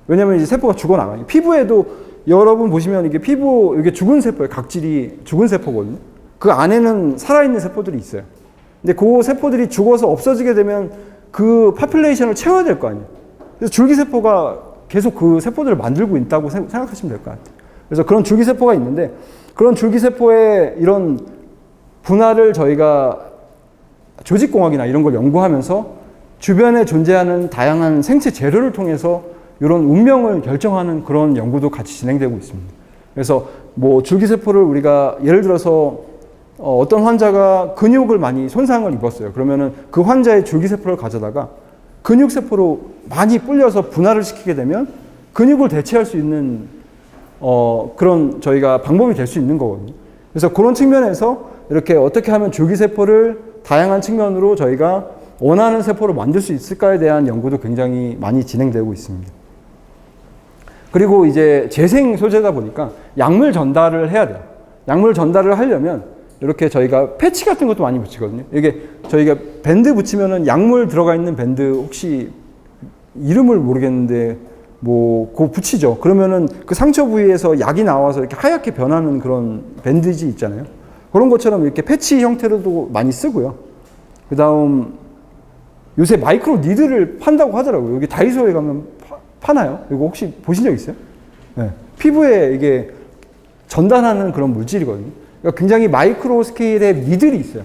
왜냐면 이제 세포가 죽어나가요. 피부에도 여러분 보시면 이게 피부 이게 죽은 세포예요. 각질이 죽은 세포거든요. 그 안에는 살아있는 세포들이 있어요. 근데 그 세포들이 죽어서 없어지게 되면 그 파퓰레이션을 채워야 될 거 아니에요. 그래서 줄기세포가 계속 그 세포들을 만들고 있다고 생각하시면 될 것 같아요. 그래서 그런 줄기세포가 있는데 그런 줄기세포의 이런 분할을 저희가 조직공학이나 이런 걸 연구하면서 주변에 존재하는 다양한 생체 재료를 통해서 이런 운명을 결정하는 그런 연구도 같이 진행되고 있습니다. 그래서 뭐 줄기세포를 우리가 예를 들어서 어떤 환자가 근육을 많이 손상을 입었어요. 그러면은 그 환자의 줄기세포를 가져다가 근육세포로 많이 불려서 분할을 시키게 되면 근육을 대체할 수 있는 그런 저희가 방법이 될 수 있는 거거든요. 그래서 그런 측면에서 이렇게 어떻게 하면 줄기세포를 다양한 측면으로 저희가 원하는 세포를 만들 수 있을까에 대한 연구도 굉장히 많이 진행되고 있습니다. 그리고 이제 재생 소재다 보니까 약물 전달을 해야 돼요. 약물 전달을 하려면 이렇게 저희가 패치 같은 것도 많이 붙이거든요. 이게 저희가 밴드 붙이면은 약물 들어가 있는 밴드 혹시 이름을 모르겠는데 뭐 그거 붙이죠. 그러면은 그 상처 부위에서 약이 나와서 이렇게 하얗게 변하는 그런 밴드지 있잖아요. 그런 것처럼 이렇게 패치 형태로도 많이 쓰고요. 그 다음 요새 마이크로 니들을 판다고 하더라고요. 여기 다이소에 가면 파나요? 이거 혹시 보신 적 있어요? 네. 피부에 이게 전달하는 그런 물질이거든요. 그러니까 굉장히 마이크로 스케일의 니들이 있어요.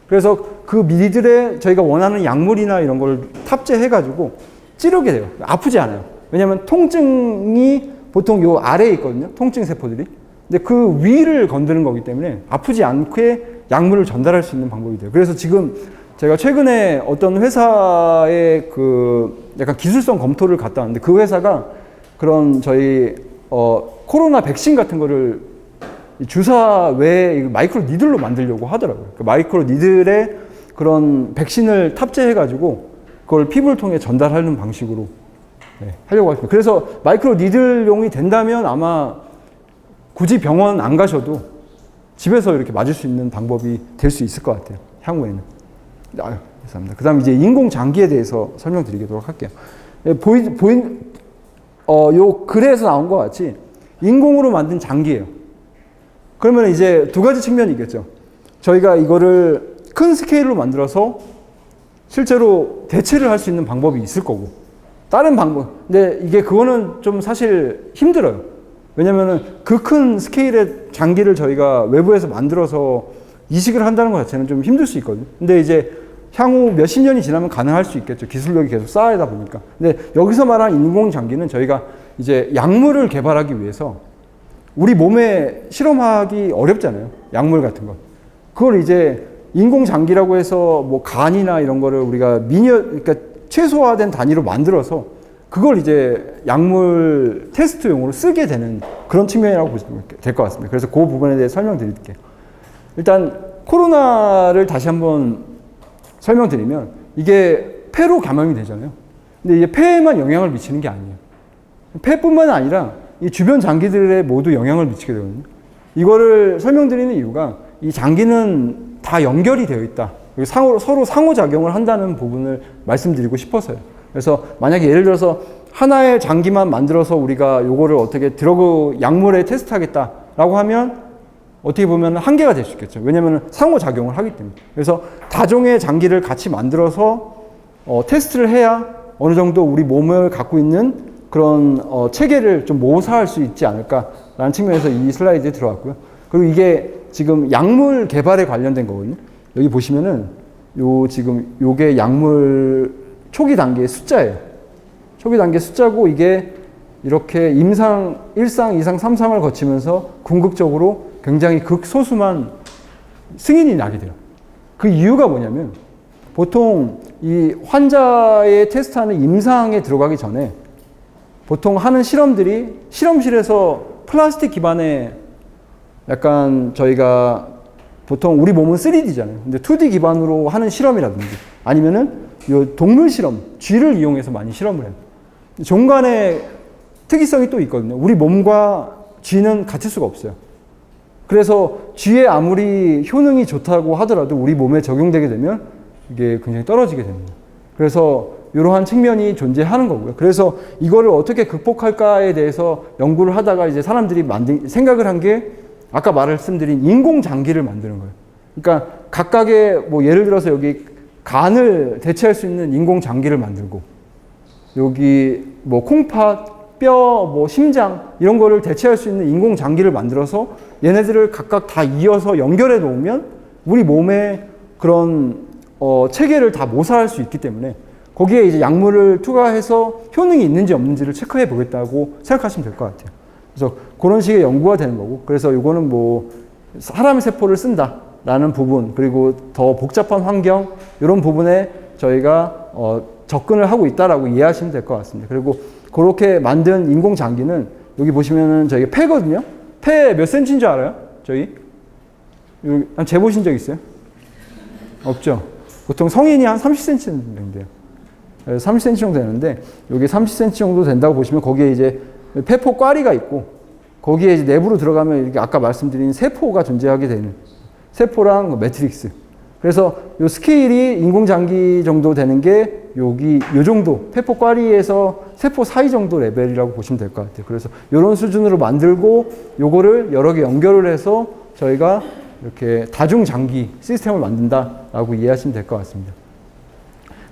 그래서 그 니들에 저희가 원하는 약물이나 이런 걸 탑재해가지고 찌르게 돼요. 아프지 않아요. 왜냐하면 통증이 보통 요 아래에 있거든요. 통증 세포들이. 근데 그 위를 건드는 거기 때문에 아프지 않게 약물을 전달할 수 있는 방법이 돼요. 그래서 지금 제가 최근에 어떤 회사의 그 약간 기술성 검토를 갔다 왔는데 그 회사가 그런 저희 코로나 백신 같은 거를 주사 외에 마이크로 니들로 만들려고 하더라고요. 그 마이크로 니들에 그런 백신을 탑재해가지고 그걸 피부를 통해 전달하는 방식으로 하려고 했습니다. 그래서 마이크로 니들용이 된다면 아마 굳이 병원 안 가셔도 집에서 이렇게 맞을 수 있는 방법이 될 수 있을 것 같아요. 향후에는. 죄송합니다. 그 다음 이제 인공장기에 대해서 설명드리도록 할게요. 요 글에서 나온 것 같이 인공으로 만든 장기예요. 그러면 이제 두 가지 측면이 있겠죠. 저희가 이거를 큰 스케일로 만들어서 실제로 대체를 할 수 있는 방법이 있을 거고 다른 방법. 근데 이게 그거는 좀 사실 힘들어요. 왜냐면은 그 큰 스케일의 장기를 저희가 외부에서 만들어서 이식을 한다는 것 자체는 좀 힘들 수 있거든요. 근데 이제 향후 몇십 년이 지나면 가능할 수 있겠죠. 기술력이 계속 쌓이다 보니까. 근데 여기서 말한 인공장기는 저희가 이제 약물을 개발하기 위해서 우리 몸에 실험하기 어렵잖아요. 약물 같은 거. 그걸 이제 인공장기라고 해서 뭐 간이나 이런 거를 우리가 그러니까 최소화된 단위로 만들어서 그걸 이제 약물 테스트용으로 쓰게 되는 그런 측면이라고 보시면 될 것 같습니다. 그래서 그 부분에 대해 설명드릴게요. 일단 코로나를 다시 한번 설명드리면 이게 폐로 감염이 되잖아요. 근데 이게 폐에만 영향을 미치는 게 아니에요. 폐뿐만 아니라 이 주변 장기들에 모두 영향을 미치게 되거든요. 이거를 설명드리는 이유가 이 장기는 다 연결이 되어 있다. 서로 상호작용을 한다는 부분을 말씀드리고 싶어서요. 그래서 만약에 예를 들어서 하나의 장기만 만들어서 우리가 요거를 어떻게 드러그 약물에 테스트하겠다라고 하면 어떻게 보면 한계가 될 수 있겠죠. 왜냐하면 상호작용을 하기 때문에. 그래서 다종의 장기를 같이 만들어서 테스트를 해야 어느 정도 우리 몸을 갖고 있는 그런 체계를 좀 모사할 수 있지 않을까라는 측면에서 이 슬라이드에 들어왔고요. 그리고 이게 지금 약물 개발에 관련된 거거든요. 여기 보시면은 요게 약물 초기 단계의 숫자예요. 초기 단계 숫자고 이게 이렇게 임상 1상, 2상, 3상을 거치면서 궁극적으로 굉장히 극소수만 승인이 나게 돼요. 그 이유가 뭐냐면 보통 이 환자의 테스트하는 임상에 들어가기 전에 보통 하는 실험들이 실험실에서 플라스틱 기반의 약간 저희가 보통 우리 몸은 3D잖아요. 근데 2D 기반으로 하는 실험이라든지 아니면은 요 동물 실험, 쥐를 이용해서 많이 실험을 해요. 종간의 특이성이 또 있거든요. 우리 몸과 쥐는 같을 수가 없어요. 그래서 쥐에 아무리 효능이 좋다고 하더라도 우리 몸에 적용되게 되면 이게 굉장히 떨어지게 됩니다. 그래서 이러한 측면이 존재하는 거고요. 그래서 이거를 어떻게 극복할까에 대해서 연구를 하다가 이제 사람들이 생각을 한 게 아까 말씀드린 인공장기를 만드는 거예요. 그러니까 각각의 뭐 예를 들어서 여기 간을 대체할 수 있는 인공장기를 만들고 여기 뭐 콩팥, 뼈, 뭐 심장 이런 거를 대체할 수 있는 인공장기를 만들어서 얘네들을 각각 다 이어서 연결해 놓으면 우리 몸의 그런 체계를 다 모사할 수 있기 때문에 거기에 이제 약물을 투과해서 효능이 있는지 없는지를 체크해 보겠다고 생각하시면 될 것 같아요. 그래서 그런 식의 연구가 되는 거고, 그래서 이거는 뭐 사람 세포를 쓴다라는 부분, 그리고 더 복잡한 환경 이런 부분에 저희가 접근을 하고 있다라고 이해하시면 될 것 같습니다. 그리고 그렇게 만든 인공장기는 여기 보시면은 저희 폐거든요. 폐 몇 센치인 줄 알아요? 저희? 한 재보신 적 있어요? 없죠? 보통 성인이 한 30cm 정도 돼요. 30cm 정도 되는데, 여기 30cm 정도 된다고 보시면 거기에 이제 폐포 꽈리가 있고, 거기에 이제 내부로 들어가면 이렇게 아까 말씀드린 세포가 존재하게 되는, 세포랑 매트릭스. 그래서 요 스케일이 인공장기 정도 되는 게 여기 요 정도, 폐포 꽈리에서 세포 사이 정도 레벨이라고 보시면 될 것 같아요. 그래서 이런 수준으로 만들고 요거를 여러 개 연결을 해서 저희가 이렇게 다중장기 시스템을 만든다라고 이해하시면 될 것 같습니다.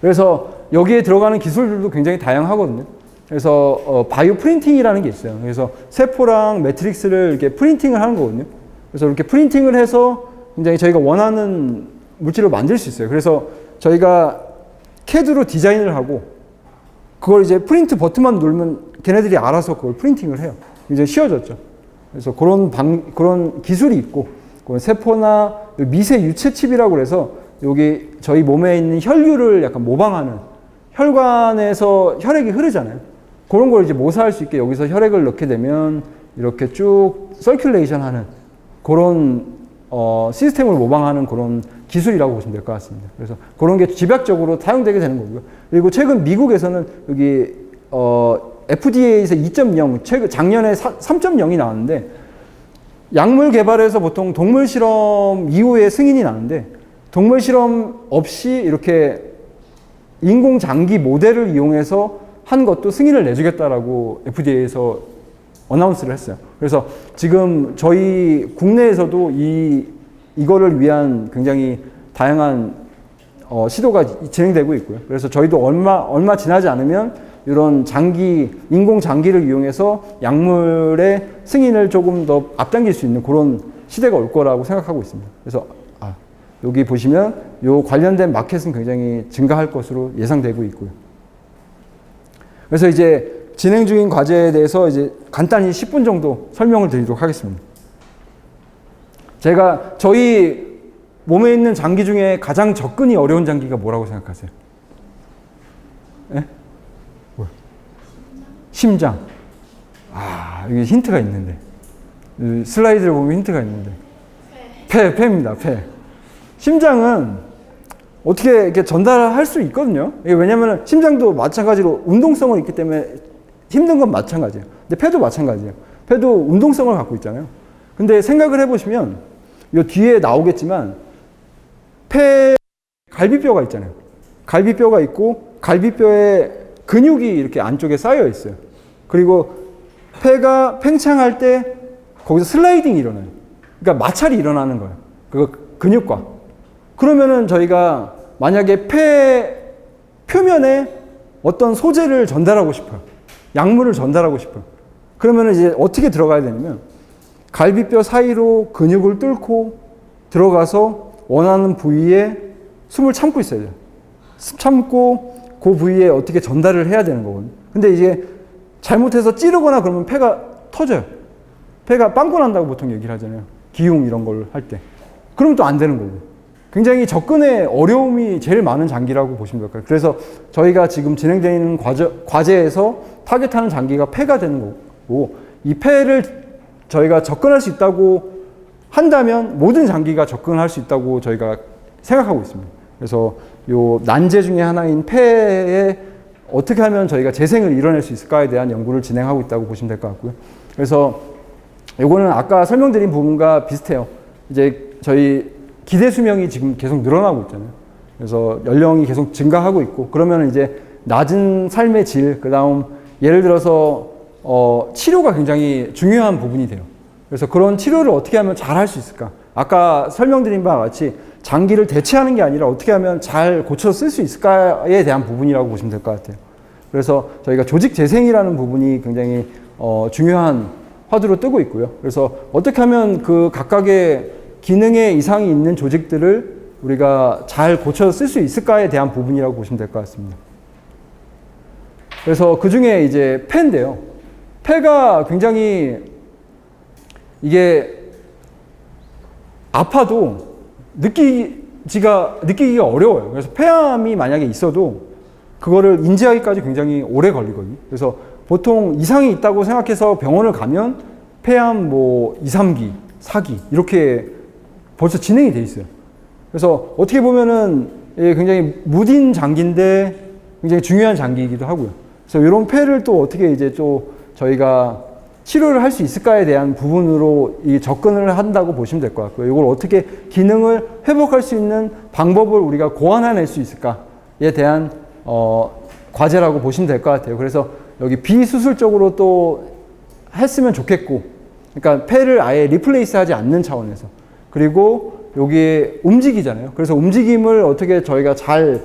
그래서 여기에 들어가는 기술들도 굉장히 다양하거든요. 그래서 바이오 프린팅이라는 게 있어요. 그래서 세포랑 매트릭스를 이렇게 프린팅을 하는 거거든요. 그래서 이렇게 프린팅을 해서 굉장히 저희가 원하는 물질을 만들 수 있어요. 그래서 저희가 CAD로 디자인을 하고 그걸 이제 프린트 버튼만 누르면 걔네들이 알아서 그걸 프린팅을 해요. 이제 쉬워졌죠. 그래서 그런 기술이 있고, 세포나 미세 유체칩이라고 해서 여기 저희 몸에 있는 혈류를 약간 모방하는, 혈관에서 혈액이 흐르잖아요. 그런 걸 이제 모사할 수 있게 여기서 혈액을 넣게 되면 이렇게 쭉 서큘레이션 하는 그런 시스템을 모방하는 그런 기술이라고 보시면 될 것 같습니다. 그래서 그런 게 집약적으로 사용되게 되는 거고요. 그리고 최근 미국에서는 여기 FDA에서 2.0, 작년에 3.0이 나왔는데, 약물 개발에서 보통 동물 실험 이후에 승인이 나는데 동물 실험 없이 이렇게 인공장기 모델을 이용해서 한 것도 승인을 내주겠다라고 FDA에서 어나운스를 했어요. 그래서 지금 저희 국내에서도 이거를 위한 굉장히 다양한 시도가 진행되고 있고요. 그래서 저희도 얼마 지나지 않으면 이런 인공장기를 이용해서 약물의 승인을 조금 더 앞당길 수 있는 그런 시대가 올 거라고 생각하고 있습니다. 그래서 여기 보시면 요 관련된 마켓은 굉장히 증가할 것으로 예상되고 있고요. 그래서 이제 진행 중인 과제에 대해서 이제 간단히 10분 정도 설명을 드리도록 하겠습니다. 제가 저희 몸에 있는 장기 중에 가장 접근이 어려운 장기가 뭐라고 생각하세요? 예? 뭐야? 심장. 여기 힌트가 있는데. 슬라이드를 보면 힌트가 있는데. 폐입니다, 폐. 심장은 어떻게 이렇게 전달할 수 있거든요. 왜냐면 심장도 마찬가지로 운동성을 있기 때문에 힘든 건 마찬가지예요. 근데 폐도 마찬가지예요. 폐도 운동성을 갖고 있잖아요. 근데 생각을 해보시면 이 뒤에 나오겠지만 갈비뼈가 있잖아요. 갈비뼈가 있고 갈비뼈에 근육이 이렇게 안쪽에 쌓여 있어요. 그리고 폐가 팽창할 때 거기서 슬라이딩이 일어나요. 그러니까 마찰이 일어나는 거예요. 그거 근육과. 그러면은 저희가 만약에 폐 표면에 어떤 소재를 전달하고 싶어요. 약물을 전달하고 싶어요. 그러면은 이제 어떻게 들어가야 되냐면 갈비뼈 사이로 근육을 뚫고 들어가서 원하는 부위에 숨을 참고 있어야 돼요. 참고 그 부위에 어떻게 전달을 해야 되는 거거든요. 근데 이제 잘못해서 찌르거나 그러면 폐가 터져요. 폐가 빵꾸 난다고 보통 얘기를 하잖아요. 기흉 이런 걸 할 때. 그럼 또 안 되는 거고. 굉장히 접근의 어려움이 제일 많은 장기라고 보시면 될 거예요. 그래서 저희가 지금 진행되는 과제에서 타겟하는 장기가 폐가 되는 거고, 이 폐를 저희가 접근할 수 있다고 한다면 모든 장기가 접근할 수 있다고 저희가 생각하고 있습니다. 그래서 요 난제 중에 하나인 폐에 어떻게 하면 저희가 재생을 이뤄낼 수 있을까에 대한 연구를 진행하고 있다고 보시면 될 것 같고요. 그래서 요거는 아까 설명드린 부분과 비슷해요. 이제 저희 기대 수명이 지금 계속 늘어나고 있잖아요. 그래서 연령이 계속 증가하고 있고, 그러면 이제 낮은 삶의 질, 그 다음 예를 들어서 치료가 굉장히 중요한 부분이 돼요. 그래서 그런 치료를 어떻게 하면 잘 할 수 있을까? 아까 설명드린 바와 같이 장기를 대체하는 게 아니라 어떻게 하면 잘 고쳐서 쓸 수 있을까에 대한 부분이라고 보시면 될 것 같아요. 그래서 저희가 조직 재생이라는 부분이 굉장히 중요한 화두로 뜨고 있고요. 그래서 어떻게 하면 그 각각의 기능에 이상이 있는 조직들을 우리가 잘 고쳐서 쓸 수 있을까에 대한 부분이라고 보시면 될 것 같습니다. 그래서 그 중에 이제 폐인데요. 폐가 굉장히 이게 아파도 느끼기가 어려워요. 그래서 폐암이 만약에 있어도 그거를 인지하기까지 굉장히 오래 걸리거든요. 그래서 보통 이상이 있다고 생각해서 병원을 가면 폐암 뭐 2, 3기, 4기 이렇게 벌써 진행이 돼 있어요. 그래서 어떻게 보면은 굉장히 무딘 장기인데 굉장히 중요한 장기이기도 하고요. 그래서 이런 폐를 또 어떻게 이제 또 저희가 치료를 할 수 있을까에 대한 부분으로 이 접근을 한다고 보시면 될 것 같고요. 이걸 어떻게 기능을 회복할 수 있는 방법을 우리가 고안해낼 수 있을까에 대한 과제라고 보시면 될 것 같아요. 그래서 여기 비수술적으로 또 했으면 좋겠고, 그러니까 폐를 아예 리플레이스 하지 않는 차원에서, 그리고 여기에 움직이잖아요. 그래서 움직임을 어떻게 저희가 잘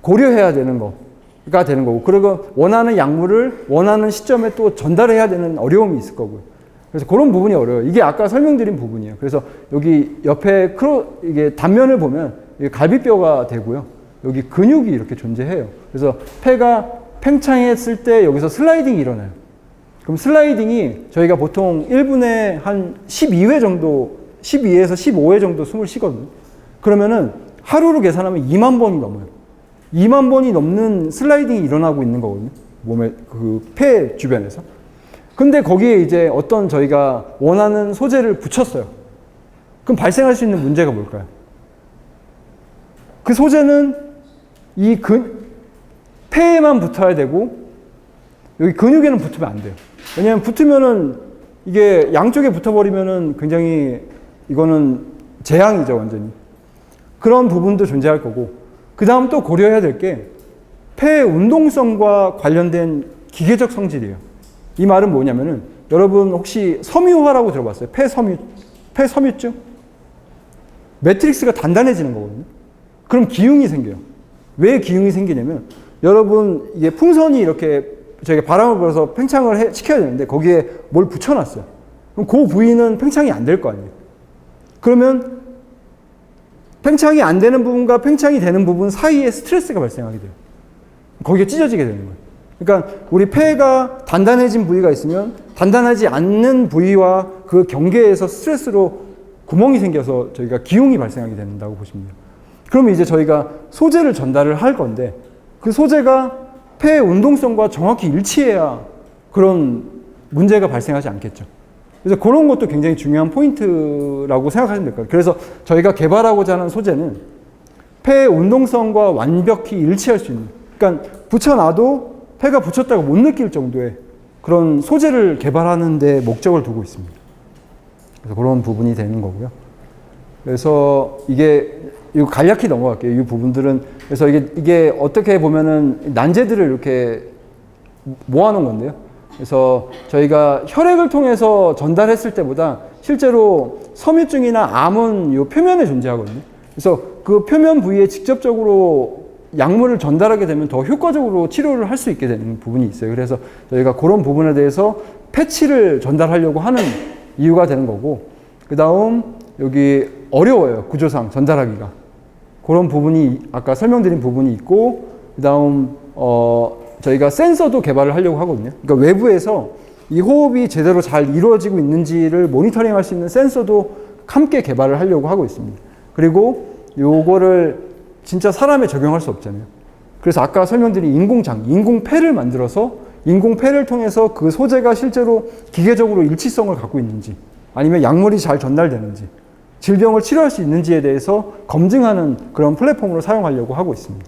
고려해야 되는 거가 되는 거고, 그리고 원하는 약물을 원하는 시점에 또 전달해야 되는 어려움이 있을 거고요. 그래서 그런 부분이 어려워요. 이게 아까 설명드린 부분이에요. 그래서 여기 옆에 이게 단면을 보면 이게 갈비뼈가 되고요. 여기 근육이 이렇게 존재해요. 그래서 폐가 팽창했을 때 여기서 슬라이딩이 일어나요. 그럼 슬라이딩이 저희가 보통 1분에 한 12회 정도, 12에서 15회 정도 숨을 쉬거든요. 그러면은 하루로 계산하면 2만 번이 넘어요. 2만 번이 넘는 슬라이딩이 일어나고 있는 거거든요. 몸의 그 폐 주변에서. 근데 거기에 이제 어떤 저희가 원하는 소재를 붙였어요. 그럼 발생할 수 있는 문제가 뭘까요? 그 소재는 이 폐에만 붙어야 되고 여기 근육에는 붙으면 안 돼요. 왜냐하면 붙으면은 이게 양쪽에 붙어버리면은 굉장히 이거는 재앙이죠, 완전히. 그런 부분도 존재할 거고, 그 다음 또 고려해야 될 게 폐의 운동성과 관련된 기계적 성질이에요. 이 말은 뭐냐면은 여러분 혹시 섬유화라고 들어봤어요? 폐섬유증? 매트릭스가 단단해지는 거거든요. 그럼 기흉이 생겨요. 왜 기흉이 생기냐면 여러분 이게 풍선이 이렇게 저희가 바람을 불어서 팽창을 시켜야 되는데 거기에 뭘 붙여놨어요. 그럼 그 부위는 팽창이 안 될 거 아니에요. 그러면 팽창이 안 되는 부분과 팽창이 되는 부분 사이에 스트레스가 발생하게 돼요. 거기가 찢어지게 되는 거예요. 그러니까 우리 폐가 단단해진 부위가 있으면 단단하지 않는 부위와 그 경계에서 스트레스로 구멍이 생겨서 저희가 기흉이 발생하게 된다고 보시면 돼요. 그러면 이제 저희가 소재를 전달을 할 건데 그 소재가 폐의 운동성과 정확히 일치해야 그런 문제가 발생하지 않겠죠. 그래서 그런 것도 굉장히 중요한 포인트라고 생각하시면 될 거예요. 그래서 저희가 개발하고자 하는 소재는 폐의 운동성과 완벽히 일치할 수 있는, 그러니까 붙여놔도 폐가 붙였다고 못 느낄 정도의 그런 소재를 개발하는 데 목적을 두고 있습니다. 그래서 그런 부분이 되는 거고요. 그래서 이거 간략히 넘어갈게요. 이 부분들은. 그래서 이게 어떻게 보면은 난제들을 이렇게 모아놓은 건데요. 그래서 저희가 혈액을 통해서 전달했을 때보다 실제로 섬유증이나 암은 이 표면에 존재하거든요. 그래서 그 표면 부위에 직접적으로 약물을 전달하게 되면 더 효과적으로 치료를 할 수 있게 되는 부분이 있어요. 그래서 저희가 그런 부분에 대해서 패치를 전달하려고 하는 이유가 되는 거고, 그 다음 여기 어려워요. 구조상 전달하기가. 그런 부분이 아까 설명드린 부분이 있고, 그 다음 저희가 센서도 개발을 하려고 하거든요. 그러니까 외부에서 이 호흡이 제대로 잘 이루어지고 있는지를 모니터링 할 수 있는 센서도 함께 개발을 하려고 하고 있습니다. 그리고 요거를 진짜 사람에 적용할 수 없잖아요. 그래서 아까 설명드린 인공장기, 인공폐를 만들어서 인공폐를 통해서 그 소재가 실제로 기계적으로 일치성을 갖고 있는지, 아니면 약물이 잘 전달되는지, 질병을 치료할 수 있는지에 대해서 검증하는 그런 플랫폼으로 사용하려고 하고 있습니다.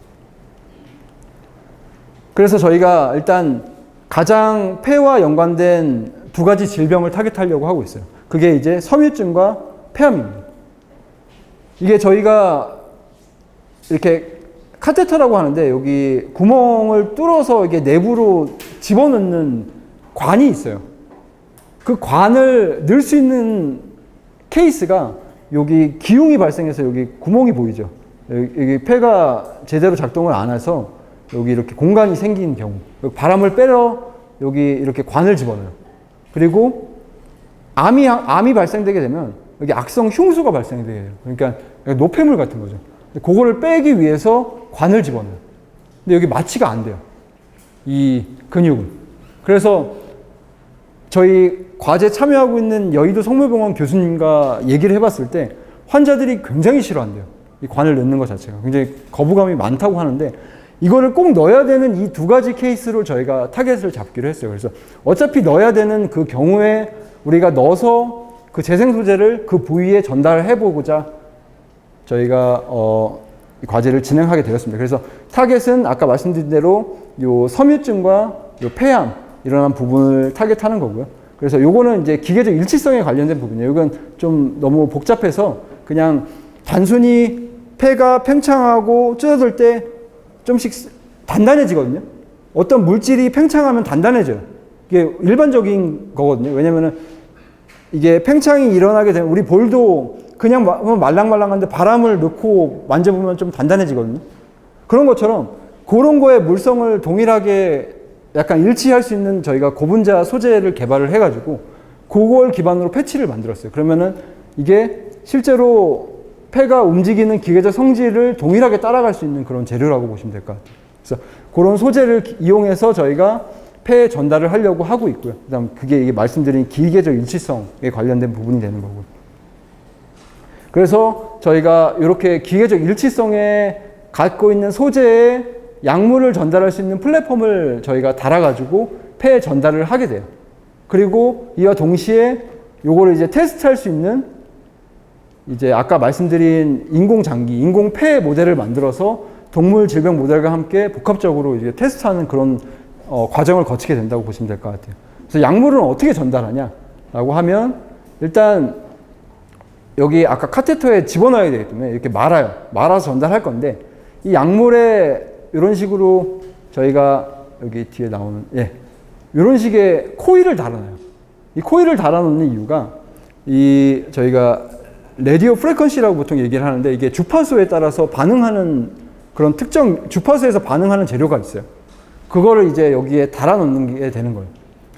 그래서 저희가 일단 가장 폐와 연관된 두 가지 질병을 타겟하려고 하고 있어요. 그게 이제 섬유증과 폐암입니다. 이게 저희가 이렇게 카테터라고 하는데 여기 구멍을 뚫어서 이게 내부로 집어넣는 관이 있어요. 그 관을 넣을 수 있는 케이스가 여기 기흉이 발생해서 여기 구멍이 보이죠. 여기 폐가 제대로 작동을 안 해서 여기 이렇게 공간이 생긴 경우, 바람을 빼러 여기 이렇게 관을 집어넣어요. 그리고 암이 발생되게 되면 여기 악성 흉수가 발생되게 돼요. 그러니까 노폐물 같은 거죠. 그거를 빼기 위해서 관을 집어넣어요. 근데 여기 마취가 안 돼요. 이 근육은. 그래서 저희 과제 참여하고 있는 여의도 성모병원 교수님과 얘기를 해봤을 때 환자들이 굉장히 싫어한대요. 이 관을 넣는 것 자체가. 굉장히 거부감이 많다고 하는데 이거를 꼭 넣어야 되는 이 두 가지 케이스로 저희가 타겟을 잡기로 했어요. 그래서 어차피 넣어야 되는 그 경우에 우리가 넣어서 그 재생 소재를 그 부위에 전달해보고자 저희가 이 과제를 진행하게 되었습니다. 그래서 타겟은 아까 말씀드린 대로 요 섬유증과 요 폐암 일어난 부분을 타겟하는 거고요. 그래서 요거는 이제 기계적 일치성에 관련된 부분이에요. 이건 좀 너무 복잡해서 그냥 단순히 폐가 팽창하고 찢어질 때 좀씩 단단해지거든요. 어떤 물질이 팽창하면 단단해져요. 이게 일반적인 거거든요. 왜냐면은 이게 팽창이 일어나게 되면 우리 볼도 그냥 말랑말랑한데 바람을 넣고 만져보면 좀 단단해지거든요. 그런 것처럼 그런 거에 물성을 동일하게 약간 일치할 수 있는 저희가 고분자 소재를 개발을 해가지고 그걸 기반으로 패치를 만들었어요. 그러면은 이게 실제로 폐가 움직이는 기계적 성질을 동일하게 따라갈 수 있는 그런 재료라고 보시면 될 것 같아요. 그래서 그런 소재를 이용해서 저희가 폐에 전달을 하려고 하고 있고요. 그다음 그게 말씀드린 기계적 일치성에 관련된 부분이 되는 거고요. 그래서 저희가 이렇게 기계적 일치성에 갖고 있는 소재에 약물을 전달할 수 있는 플랫폼을 저희가 달아가지고 폐에 전달을 하게 돼요. 그리고 이와 동시에 요거를 이제 테스트할 수 있는 이제 아까 말씀드린 인공장기, 인공폐 모델을 만들어서 동물 질병 모델과 함께 복합적으로 이제 테스트하는 그런 과정을 거치게 된다고 보시면 될 것 같아요. 그래서 약물은 어떻게 전달하냐라고 하면 일단 여기 아까 카테터에 집어넣어야 되기 때문에 이렇게 말아서 전달할 건데 이 약물에 이런 식으로 저희가 여기 뒤에 나오는 이런 식의 코일을 달아놔요. 이 코일을 달아놓는 이유가 이 저희가 레디오 프리퀀시라고 보통 얘기를 하는데 이게 주파수에 따라서 반응하는 그런 특정 주파수에서 반응하는 재료가 있어요. 그거를 이제 여기에 달아놓는 게 되는 거예요.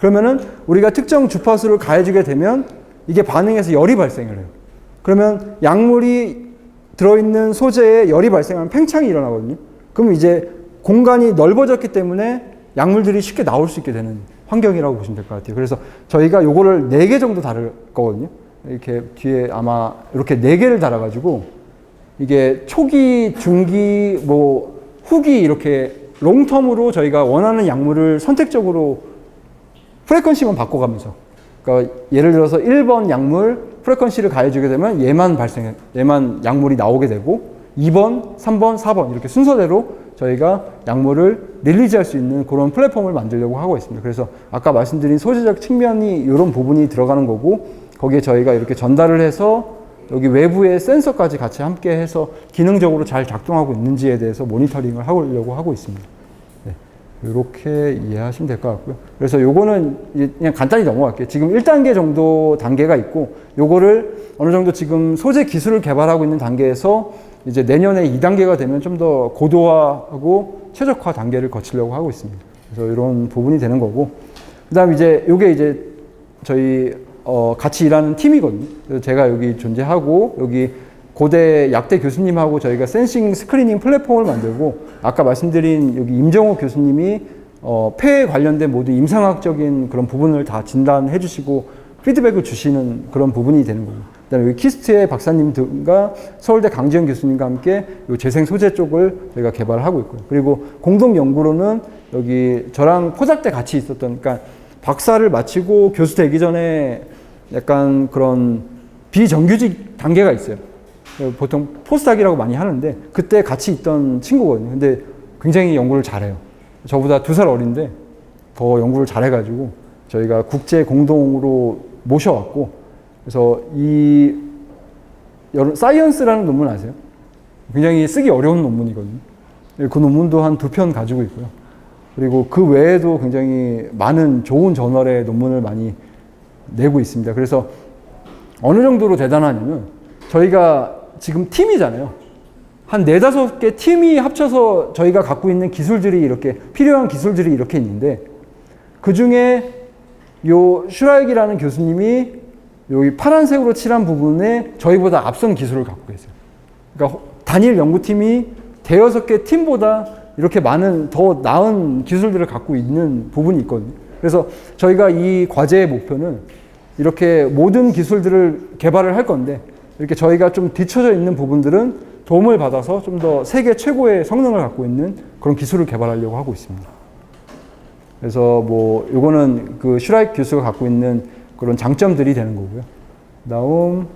그러면은 우리가 특정 주파수를 가해주게 되면 이게 반응해서 열이 발생을 해요. 그러면 약물이 들어있는 소재에 열이 발생하면 팽창이 일어나거든요. 그럼 이제 공간이 넓어졌기 때문에 약물들이 쉽게 나올 수 있게 되는 환경이라고 보시면 될 것 같아요. 그래서 저희가 요거를 4개 정도 다룰 거거든요. 이렇게 뒤에 아마 이렇게 4개를 달아가지고 이게 초기, 중기, 후기 이렇게 롱텀으로 저희가 원하는 약물을 선택적으로 프리퀀시만 바꿔가면서 그러니까 예를 들어서 1번 약물 프리퀀시를 가해주게 되면 얘만 약물이 나오게 되고 2번, 3번, 4번 이렇게 순서대로 저희가 약물을 릴리즈할 수 있는 그런 플랫폼을 만들려고 하고 있습니다. 그래서 아까 말씀드린 소재적 측면이 이런 부분이 들어가는 거고 거기에 저희가 이렇게 전달을 해서 여기 외부의 센서까지 같이 함께 해서 기능적으로 잘 작동하고 있는지에 대해서 모니터링을 하려고 하고 있습니다. 네, 이렇게 이해하시면 될 것 같고요. 그래서 요거는 그냥 간단히 넘어갈게요. 지금 1단계 정도 단계가 있고 요거를 어느 정도 지금 소재 기술을 개발하고 있는 단계에서 이제 내년에 2단계가 되면 좀 더 고도화하고 최적화 단계를 거치려고 하고 있습니다. 그래서 이런 부분이 되는 거고 그 다음 이제 요게 이제 저희 같이 일하는 팀이거든요. 그래서 제가 여기 존재하고 여기 고대 약대 교수님하고 저희가 센싱 스크리닝 플랫폼을 만들고 아까 말씀드린 여기 임정호 교수님이 폐에 관련된 모든 임상학적인 그런 부분을 다 진단해 주시고 피드백을 주시는 그런 부분이 되는 거고 그다음에 여기 키스트의 박사님 등과 서울대 강지현 교수님과 함께 이 재생 소재 쪽을 저희가 개발을 하고 있고요. 그리고 공동 연구로는 여기 저랑 포작대 같이 있었던 그러니까 박사를 마치고 교수 되기 전에 약간 그런 비정규직 단계가 있어요. 보통 포스닥이라고 많이 하는데 그때 같이 있던 친구거든요. 근데 굉장히 연구를 잘해요. 저보다 2살 어린데 더 연구를 잘해가지고 저희가 국제 공동으로 모셔왔고, 그래서 이 사이언스라는 논문 아세요? 굉장히 쓰기 어려운 논문이거든요. 그 논문도 한 2편 가지고 있고요. 그리고 그 외에도 굉장히 많은 좋은 저널의 논문을 많이 내고 있습니다. 그래서 어느 정도로 대단하냐면 저희가 지금 팀이잖아요. 한 4-5개 팀이 합쳐서 저희가 갖고 있는 기술들이 이렇게 필요한 기술들이 이렇게 있는데, 그 중에 요 슈라익이라는 교수님이 여기 파란색으로 칠한 부분에 저희보다 앞선 기술을 갖고 계세요. 그러니까 단일 연구팀이 5-6개 팀보다 이렇게 많은 더 나은 기술들을 갖고 있는 부분이 있거든요. 그래서 저희가 이 과제의 목표는 이렇게 모든 기술들을 개발을 할 건데, 이렇게 저희가 좀 뒤쳐져 있는 부분들은 도움을 받아서 좀 더 세계 최고의 성능을 갖고 있는 그런 기술을 개발하려고 하고 있습니다. 그래서 뭐 요거는 그 슈라익 교수가 갖고 있는 그런 장점들이 되는 거고요. 다음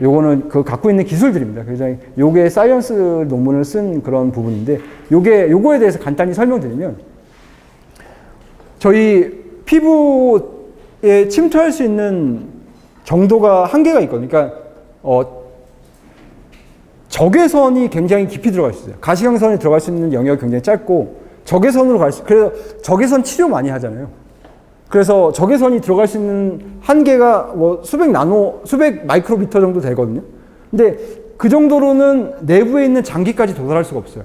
요거는 그 갖고 있는 기술들입니다. 그래서 요게 사이언스 논문을 쓴 그런 부분인데, 요거에 대해서 간단히 설명드리면, 저희 피부에 침투할 수 있는 정도가 한계가 있거든요. 그러니까 적외선이 굉장히 깊이 들어갈 수 있어요. 가시광선이 들어갈 수 있는 영역이 굉장히 짧고 적외선으로 그래서 적외선 치료 많이 하잖아요. 그래서 적외선이 들어갈 수 있는 한계가 뭐 수백 마이크로미터 정도 되거든요. 근데 그 정도로는 내부에 있는 장기까지 도달할 수가 없어요.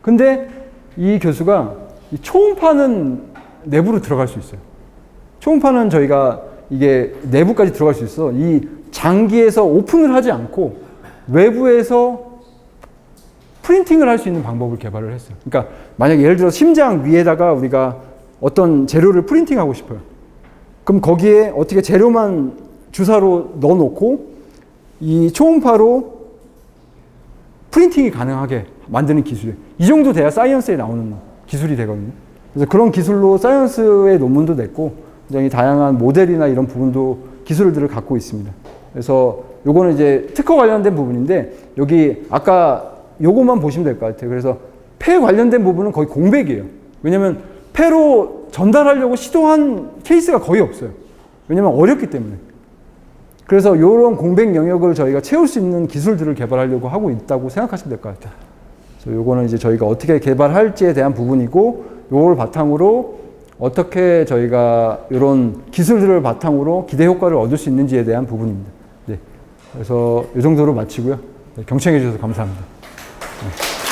근데 이 교수가 이 초음파는 내부로 들어갈 수 있어요. 초음파는 저희가 이게 내부까지 들어갈 수 있어. 이 장기에서 오픈을 하지 않고 외부에서 프린팅을 할 수 있는 방법을 개발을 했어요. 그러니까 만약에 예를 들어 심장 위에다가 우리가 어떤 재료를 프린팅하고 싶어요. 그럼 거기에 어떻게 재료만 주사로 넣어놓고 이 초음파로 프린팅이 가능하게 만드는 기술. 이 정도 돼야 사이언스에 나오는 기술이 되거든요. 그래서 그런 기술로 사이언스의 논문도 냈고 굉장히 다양한 모델이나 이런 부분도 기술들을 갖고 있습니다. 그래서 요거는 이제 특허 관련된 부분인데, 여기 아까 요것만 보시면 될 것 같아요. 그래서 폐 관련된 부분은 거의 공백이에요. 왜냐면 폐로 전달하려고 시도한 케이스가 거의 없어요. 왜냐면 어렵기 때문에. 그래서 이런 공백 영역을 저희가 채울 수 있는 기술들을 개발하려고 하고 있다고 생각하시면 될 것 같아요. 그래서 요거는 이제 저희가 어떻게 개발할지에 대한 부분이고, 요걸 바탕으로 어떻게 저희가 이런 기술들을 바탕으로 기대 효과를 얻을 수 있는지에 대한 부분입니다. 네. 그래서 이 정도로 마치고요. 네, 경청해 주셔서 감사합니다. 네.